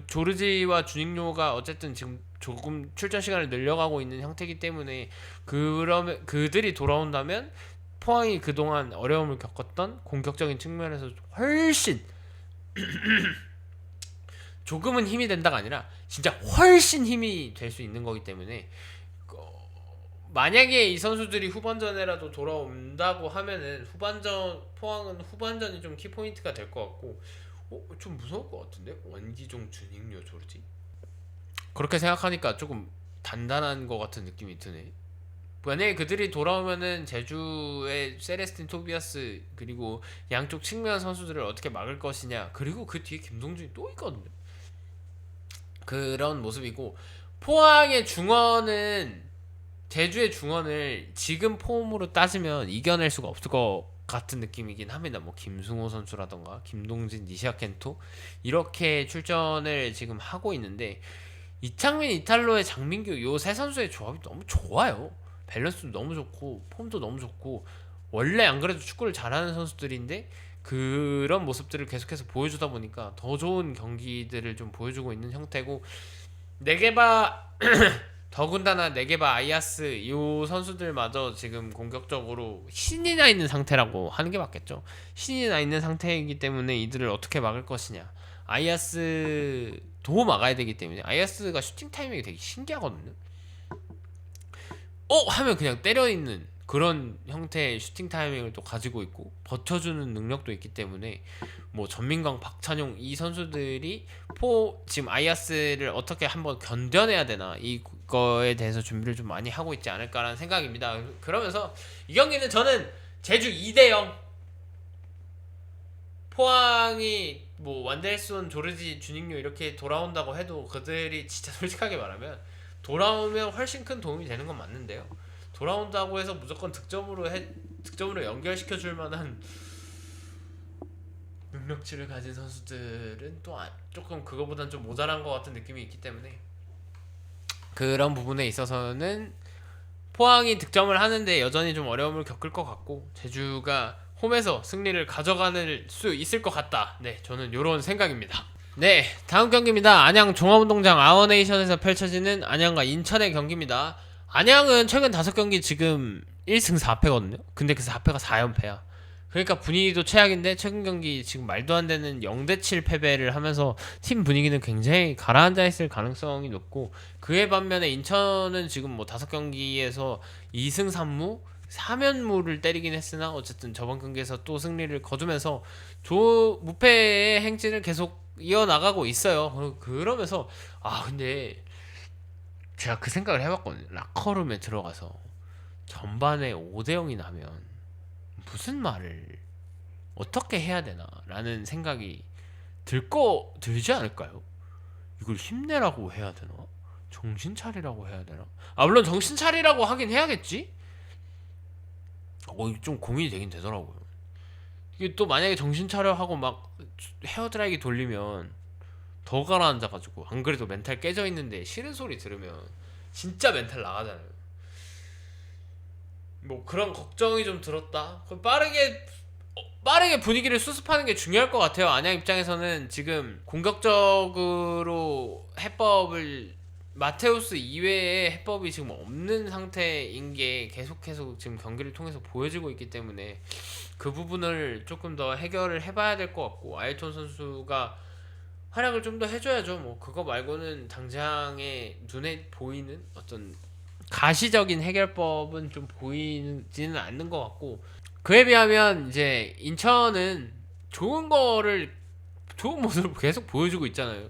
조르지와 주닉료가 어쨌든 지금 조금 출전 시간을 늘려가고 있는 형태이기 때문에, 그러면 그들이 돌아온다면 포항이 그동안 어려움을 겪었던 공격적인 측면에서 훨씬 조금은 힘이 된다가 아니라 진짜 훨씬 힘이 될 수 있는 거기 때문에, 만약에 이 선수들이 후반전에라도 돌아온다고 하면은 포항은 후반전이 좀 키포인트가 될 것 같고, 좀 무서울 것 같은데? 원기종, 준익료, 조르지? 그렇게 생각하니까 조금 단단한 것 같은 느낌이 드네. 만약에 그들이 돌아오면은 제주의 세레스틴 토비아스, 그리고 양쪽 측면 선수들을 어떻게 막을 것이냐, 그리고 그 뒤에 김동준이 또 있거든요. 그런 모습이고, 포항의 중원은 제주의 중원을 지금 폼으로 따지면 이겨낼 수가 없을 것 같은 느낌이긴 합니다. 뭐 김승호 선수라던가 김동진, 니시아켄토 이렇게 출전을 지금 하고 있는데, 이창민, 이탈로의 장민규, 요 세 선수의 조합이 너무 좋아요. 밸런스도 너무 좋고 폼도 너무 좋고, 원래 안 그래도 축구를 잘하는 선수들인데 그런 모습들을 계속해서 보여주다 보니까 더 좋은 경기들을 좀 보여주고 있는 형태고, 네게바 더군다나 네게바, 아이아스 이 선수들마저 지금 공격적으로 신이 나 있는 상태라고 하는 게 맞겠죠. 신이 나 있는 상태이기 때문에 이들을 어떻게 막을 것이냐. 아이아스도 막아야 되기 때문에, 아이아스가 슈팅 타이밍이 되게 신기하거든요. 하면 그냥 때려있는 그런 형태의 슈팅 타이밍을 또 가지고 있고 버텨주는 능력도 있기 때문에, 뭐 전민광, 박찬용 이 선수들이 지금 아이아스를 어떻게 한번 견뎌내야 되나, 이거에 대해서 준비를 좀 많이 하고 있지 않을까라는 생각입니다. 그러면서 이 경기는 저는 제주 2대0, 포항이 뭐 완델손, 조르지, 주닉료 이렇게 돌아온다고 해도 그들이 진짜 솔직하게 말하면 돌아오면 훨씬 큰 도움이 되는 건 맞는데요, 돌아온다고 해서 무조건 득점으로 연결시켜 줄 만한 능력치를 가진 선수들은 또 조금 그거보단 좀 모자란 것 같은 느낌이 있기 때문에, 그런 부분에 있어서는 포항이 득점을 하는데 여전히 좀 어려움을 겪을 것 같고, 제주가 홈에서 승리를 가져갈 수 있을 것 같다. 네, 저는 이런 생각입니다. 네, 다음 경기입니다. 안양 종합운동장 아워네이션에서 펼쳐지는 안양과 인천의 경기입니다. 안양은 최근 5경기 지금 1승 4패거든요. 근데 그 4패가 4연패야. 그러니까 분위기도 최악인데, 최근 경기 지금 말도 안 되는 0대7 패배를 하면서 팀 분위기는 굉장히 가라앉아 있을 가능성이 높고, 그에 반면에 인천은 지금 뭐 5경기에서 2승 3무 3연무를 때리긴 했으나 어쨌든 저번 경기에서 또 승리를 거두면서 무패의 행진을 계속 이어나가고 있어요. 그러면서 근데 제가 그 생각을 해봤거든요. 라커룸에 들어가서 전반에 5대0이 나면 무슨 말을 어떻게 해야 되나 라는 생각이 들지 않을까요? 이걸 힘내라고 해야 되나? 정신 차리라고 해야 되나? 아 물론 정신 차리라고 하긴 해야겠지. 좀 고민이 되긴 되더라고요. 이게 또 만약에 정신 차려 하고 막 헤어드라이기 돌리면 더 가라앉아가지고 안 그래도 멘탈 깨져 있는데 싫은 소리 들으면 진짜 멘탈 나가잖아요. 뭐 그런 걱정이 좀 들었다. 그럼 빠르게 분위기를 수습하는 게 중요할 것 같아요. 안양 입장에서는 지금 공격적으로 해법을 마테우스 이외에 해법이 지금 없는 상태인 게 계속해서 지금 경기를 통해서 보여지고 있기 때문에 그 부분을 조금 더 해결을 해봐야 될 것 같고, 아일톤 선수가 활약을 좀 더 해줘야죠. 뭐 그거 말고는 당장에 눈에 보이는 어떤 가시적인 해결법은 좀 보이지는 않는 것 같고, 그에 비하면 이제 인천은 좋은 모습을 계속 보여주고 있잖아요.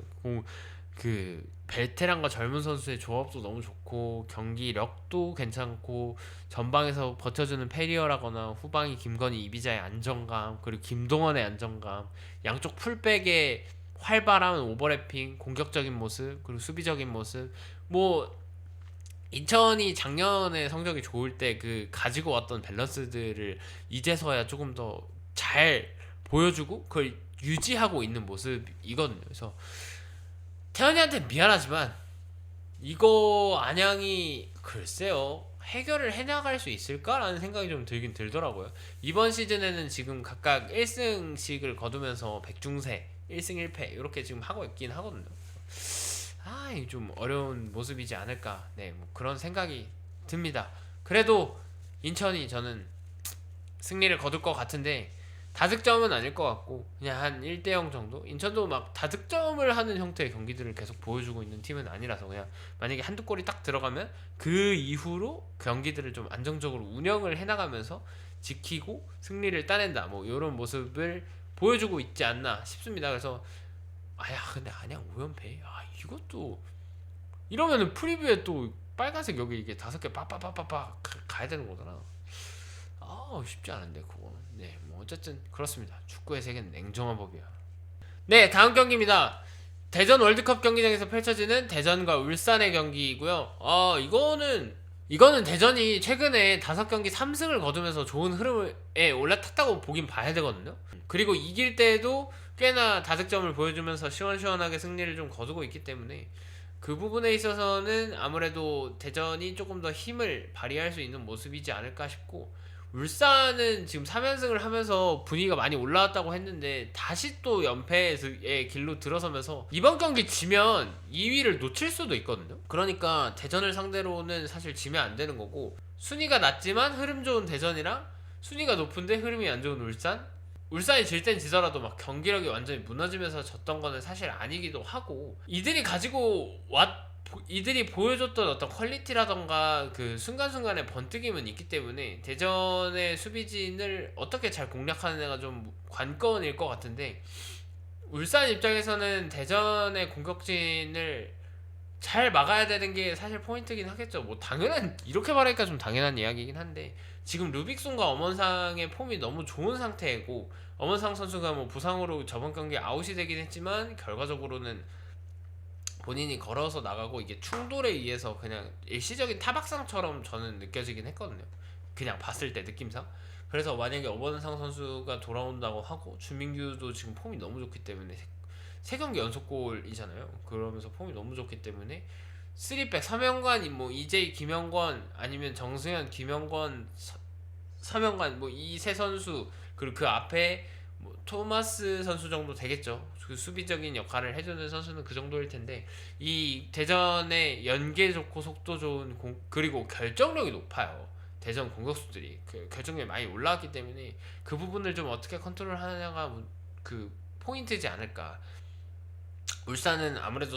그 베테랑과 젊은 선수의 조합도 너무 좋고 경기력도 괜찮고 전방에서 버텨주는 페리어라거나 후방이 김건희 이비자의 안정감, 그리고 김동원의 안정감, 양쪽 풀백의 활발한 오버래핑, 공격적인 모습, 그리고 수비적인 모습. 뭐 인천이 작년에 성적이 좋을 때 그 가지고 왔던 밸런스들을 이제서야 조금 더 잘 보여주고 그걸 유지하고 있는 모습이거든요. 그래서 태현이한테 미안하지만 이거 안양이 글쎄요 해결을 해나갈 수 있을까라는 생각이 좀 들긴 들더라고요. 이번 시즌에는 지금 각각 1승씩을 거두면서 백중세 1승 1패 이렇게 지금 하고 있긴 하거든요. 이게 좀 어려운 모습이지 않을까, 네, 뭐 그런 생각이 듭니다. 그래도 인천이 저는 승리를 거둘 것 같은데 다득점은 아닐 것 같고 그냥 한 1대0 정도. 인천도 막 다득점을 하는 형태의 경기들을 계속 보여주고 있는 팀은 아니라서 그냥 만약에 한두 골이 딱 들어가면 그 이후로 경기들을 좀 안정적으로 운영을 해나가면서 지키고 승리를 따낸다, 뭐 이런 모습을 보여주고 있지 않나 싶습니다. 그래서 근데 안양 5연패 이것도 이러면은 프리뷰에 또 빨간색 여기 이게 5개 빠빠빠빠빠 가야 되는 거잖아. 쉽지 않은데 그거. 네, 뭐 어쨌든 그렇습니다. 축구의 세계는 냉정한 법이야. 네, 다음 경기입니다. 대전 월드컵 경기장에서 펼쳐지는 대전과 울산의 경기이고요. 이거는 대전이 최근에 5경기 3승을 거두면서 좋은 흐름에 올라탔다고 보긴 봐야 되거든요. 그리고 이길 때에도 꽤나 다득점을 보여주면서 시원시원하게 승리를 좀 거두고 있기 때문에 그 부분에 있어서는 아무래도 대전이 조금 더 힘을 발휘할 수 있는 모습이지 않을까 싶고, 울산은 지금 3연승을 하면서 분위기가 많이 올라왔다고 했는데 다시 또 연패의 길로 들어서면서 이번 경기 지면 2위를 놓칠 수도 있거든요. 그러니까 대전을 상대로는 사실 지면 안 되는 거고, 순위가 낮지만 흐름 좋은 대전이랑 순위가 높은데 흐름이 안 좋은 울산이 질 땐 지더라도 막 경기력이 완전히 무너지면서 졌던 거는 사실 아니기도 하고, 이들이 보여줬던 어떤 퀄리티라던가 그 순간순간의 번뜩임은 있기 때문에 대전의 수비진을 어떻게 잘 공략하느냐가 좀 관건일 것 같은데, 울산 입장에서는 대전의 공격진을 잘 막아야 되는 게 사실 포인트긴 하겠죠. 뭐 당연한, 이렇게 말하니까 좀 당연한 이야기긴 한데 지금 루빅손과 엄원상의 폼이 너무 좋은 상태이고, 엄원상 선수가 뭐 부상으로 저번 경기 아웃이 되긴 했지만 결과적으로는 본인이 걸어서 나가고 이게 충돌에 의해서 그냥 일시적인 타박상처럼 저는 느껴지긴 했거든요. 그냥 봤을 때 느낌상. 그래서 만약에 엄원상 선수가 돌아온다고 하고 주민규도 지금 폼이 너무 좋기 때문에 3경기 연속골이잖아요. 그러면서 폼이 너무 좋기 때문에 3백 3연관 뭐 EJ 김영권 아니면 정승현 김영권 3연관 뭐 이 세 선수, 그리고 그 앞에 뭐 토마스 선수 정도 되겠죠. 그 수비적인 역할을 해주는 선수는 그 정도일 텐데, 이 대전의 연계 좋고 속도 좋은 그리고 결정력이 높아요. 대전 공격수들이 그 결정력이 많이 올라왔기 때문에 그 부분을 좀 어떻게 컨트롤 하느냐가 그 포인트지 않을까. 울산은 아무래도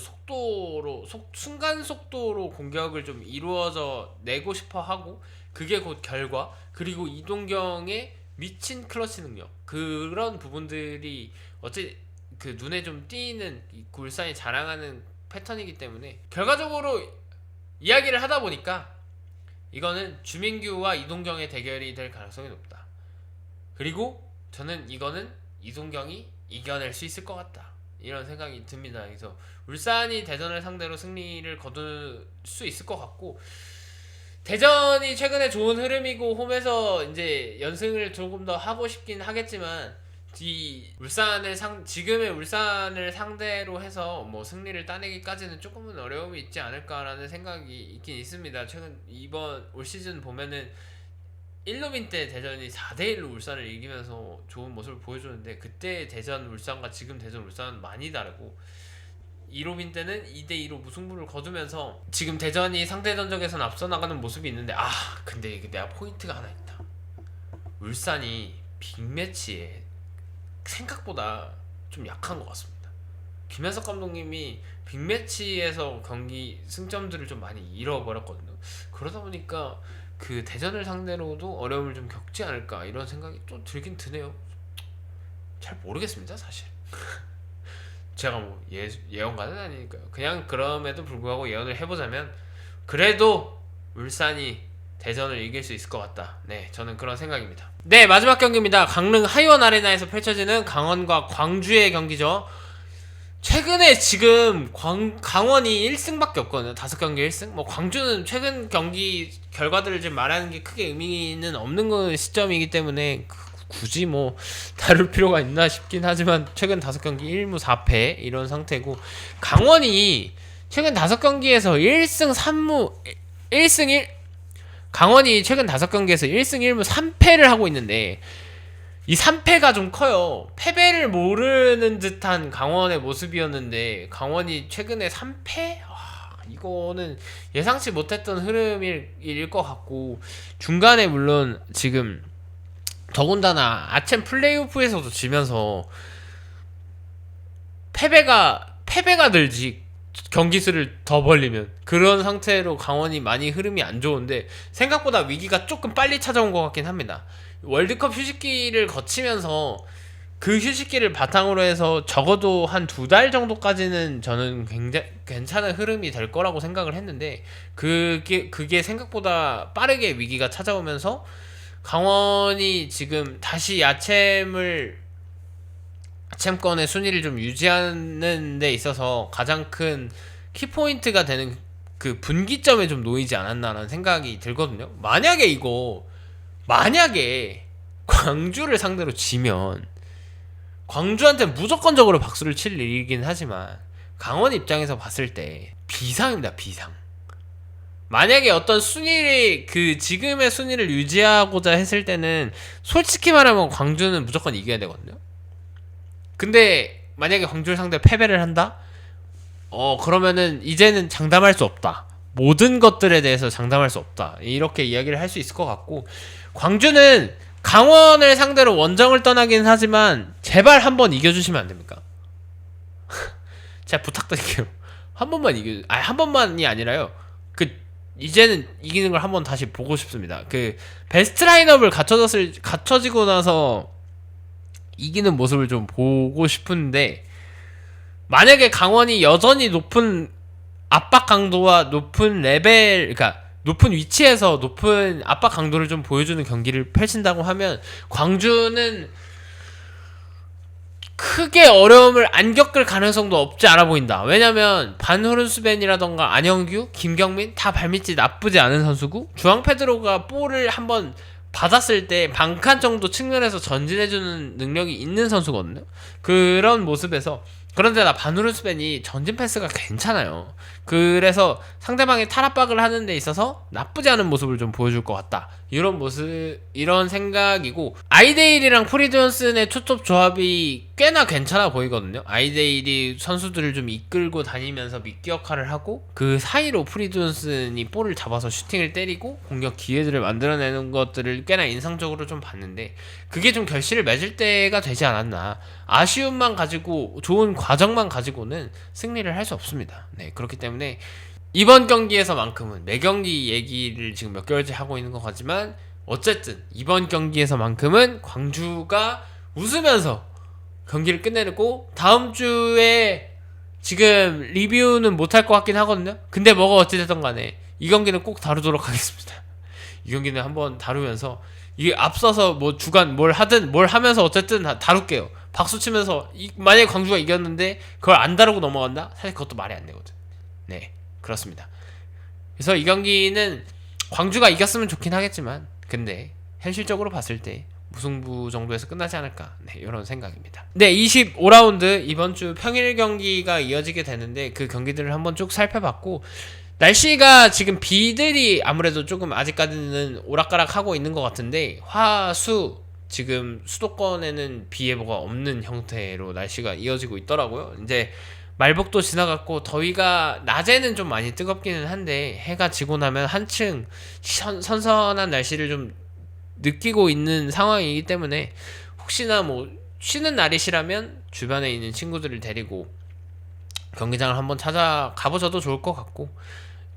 순간 속도로 공격을 좀 이루어져 내고 싶어 하고, 그게 곧 결과, 그리고 이동경의 미친 클러치 능력, 그런 부분들이 그 눈에 좀 띄는 울산이 자랑하는 패턴이기 때문에 결과적으로 이야기를 하다 보니까 이거는 주민규와 이동경의 대결이 될 가능성이 높다. 그리고 저는 이거는 이동경이 이겨낼 수 있을 것 같다. 이런 생각이 듭니다. 그래서 울산이 대전을 상대로 승리를 거둘 수 있을 것 같고, 대전이 최근에 좋은 흐름이고 홈에서 이제 연승을 조금 더 하고 싶긴 하겠지만, 이 지금의 울산을 상대로 해서 뭐 승리를 따내기까지는 조금은 어려움이 있지 않을까라는 생각이 있긴 있습니다. 이번 올 시즌 보면은 1루빈 때 대전이 4대1로 울산을 이기면서 좋은 모습을 보여줬는데, 그때 대전 울산과 지금 대전 울산은 많이 다르고, 2루빈 때는 2대2로 무승부를 거두면서 지금 대전이 상대 전적에서는 앞서 나가는 모습이 있는데, 근데 이게 내가 포인트가 하나 있다. 울산이 빅매치에 생각보다 좀 약한 것 같습니다. 김현석 감독님이 빅매치에서 경기 승점들을 좀 많이 잃어버렸거든요. 그러다 보니까 그 대전을 상대로도 어려움을 좀 겪지 않을까 이런 생각이 또 들긴 드네요. 잘 모르겠습니다, 사실. 제가 뭐 예언가는 아니니까요. 그냥 그럼에도 불구하고 예언을 해보자면, 그래도 울산이 대전을 이길 수 있을 것 같다. 네, 저는 그런 생각입니다. 네, 마지막 경기입니다. 강릉 하이원 아레나에서 펼쳐지는 강원과 광주의 경기죠. 최근에 지금 강원이 1승밖에 없거든요. 5경기 1승. 뭐 광주는 최근 경기 결과들을 지금 말하는 게 크게 의미는 없는 시점이기 때문에 굳이 뭐 다룰 필요가 있나 싶긴 하지만, 최근 5경기 1무 4패 이런 상태고, 강원이 최근 5경기에서 1승 3무 1승 1 강원이 최근 5경기에서 1승 1무 3패를 하고 있는데, 이 3패가 좀 커요. 패배를 모르는 듯한 강원의 모습이었는데, 강원이 최근에 3패? 이거는 예상치 못했던 흐름일 것 같고, 중간에 물론 지금 더군다나 아챔 플레이오프에서도 지면서 패배가 늘지, 경기 수를 더 벌리면. 그런 상태로 강원이 많이 흐름이 안 좋은데, 생각보다 위기가 조금 빨리 찾아온 것 같긴 합니다. 월드컵 휴식기를 거치면서 그 휴식기를 바탕으로 해서 적어도 한 2달 정도까지는 저는 굉장히 괜찮은 흐름이 될 거라고 생각을 했는데, 그게 생각보다 빠르게 위기가 찾아오면서 강원이 지금 다시 아챔권의 순위를 좀 유지하는 데 있어서 가장 큰 키포인트가 되는 그 분기점에 좀 놓이지 않았나라는 생각이 들거든요. 만약에 광주를 상대로 지면 광주한테 무조건적으로 박수를 칠 일이긴 하지만, 강원 입장에서 봤을 때 비상입니다, 비상. 만약에 어떤 지금의 순위를 유지하고자 했을 때는 솔직히 말하면 광주는 무조건 이겨야 되거든요. 근데 만약에 광주를 상대로 패배를 한다? 그러면은 이제는 장담할 수 없다. 모든 것들에 대해서 장담할 수 없다. 이렇게 이야기를 할 수 있을 것 같고, 광주는 강원을 상대로 원정을 떠나긴 하지만 제발 한번 이겨주시면 안 됩니까? 제가 부탁드릴게요. 한 번만이 아니라요. 이제는 이기는 걸 한번 다시 보고 싶습니다. 베스트 라인업을 갖춰지고 나서 이기는 모습을 좀 보고 싶은데, 만약에 강원이 여전히 높은 압박 강도와 높은 레벨, 그러니까 높은 위치에서 높은 압박 강도를 좀 보여주는 경기를 펼친다고 하면, 광주는 크게 어려움을 안 겪을 가능성도 없지 않아 보인다. 왜냐면 반후른스벤이라던가 안영규, 김경민 다 발밑이 나쁘지 않은 선수고, 주앙 페드로가 볼을 한번 받았을 때 반칸 정도 측면에서 전진해주는 능력이 있는 선수거든요. 그런 모습에서, 그런데 반후른스벤이 전진 패스가 괜찮아요. 그래서 상대방이 탈압박을 하는 데 있어서 나쁘지 않은 모습을 좀 보여줄 것 같다. 이런 생각이고, 아이데일이랑 프리드존슨의 투톱 조합이 꽤나 괜찮아 보이거든요. 아이데일이 선수들을 좀 이끌고 다니면서 미끼 역할을 하고, 그 사이로 프리드존슨이 볼을 잡아서 슈팅을 때리고 공격 기회들을 만들어내는 것들을 꽤나 인상적으로 좀 봤는데, 그게 좀 결실을 맺을 때가 되지 않았나. 아쉬움만 가지고, 좋은 과정만 가지고는 승리를 할 수 없습니다. 네, 그렇기 때문에 이번 경기에서만큼은, 매 경기 얘기를 지금 몇 개월째 하고 있는 것 같지만, 어쨌든 이번 경기에서만큼은 광주가 웃으면서 경기를 끝내고, 다음 주에 지금 리뷰는 못할 것 같긴 하거든요. 근데 뭐가 어찌됐든 간에 이 경기는 꼭 다루도록 하겠습니다. 이 경기는 한번 다루면서 이게 앞서서 뭐 주간 뭘 하든 뭘 하면서 어쨌든 다룰게요. 박수 치면서 만약에 광주가 이겼는데 그걸 안 다루고 넘어간다? 사실 그것도 말이 안 되거든. 네, 그렇습니다. 그래서 이 경기는 광주가 이겼으면 좋긴 하겠지만 근데 현실적으로 봤을 때 무승부 정도에서 끝나지 않을까, 네, 이런 생각입니다. 네, 25라운드 이번 주 평일 경기가 이어지게 되는데 그 경기들을 한번 쭉 살펴봤고, 날씨가 지금 비들이 아무래도 조금 아직까지는 오락가락하고 있는 것 같은데 화수 지금 수도권에는 비 예보가 없는 형태로 날씨가 이어지고 있더라고요. 이제 말복도 지나갔고 더위가 낮에는 좀 많이 뜨겁기는 한데 해가 지고 나면 한층 선선한 날씨를 좀 느끼고 있는 상황이기 때문에 혹시나 뭐 쉬는 날이시라면 주변에 있는 친구들을 데리고 경기장을 한번 찾아가 보셔도 좋을 것 같고,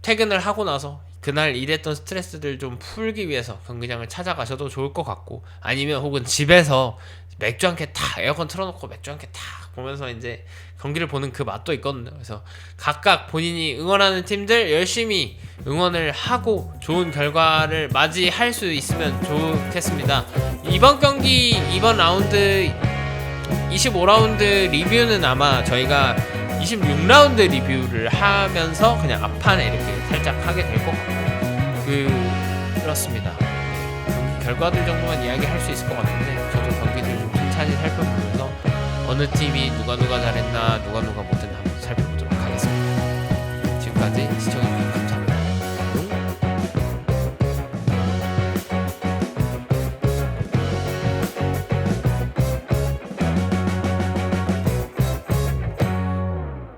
퇴근을 하고 나서 그날 일했던 스트레스들 좀 풀기 위해서 경기장을 찾아가셔도 좋을 것 같고, 아니면 혹은 집에서 맥주 한 캔 탁 에어컨 틀어놓고 맥주 한 캔 탁 보면서 이제 경기를 보는 그 맛도 있거든요. 그래서 각각 본인이 응원하는 팀들 열심히 응원을 하고 좋은 결과를 맞이할 수 있으면 좋겠습니다. 이번 경기 이번 라운드 25라운드 리뷰는 아마 저희가 26라운드 리뷰를 하면서 그냥 앞판에 이렇게 살짝 하게 될 것 같고, 그렇습니다. 경기 결과들 정도만 이야기할 수 있을 것 같은데 저도 경기들 좀 천천히 살펴보면서 어느 팀이 누가 잘했나 누가 못했나 한번 살펴보도록 하겠습니다. 지금까지 시청해주셔서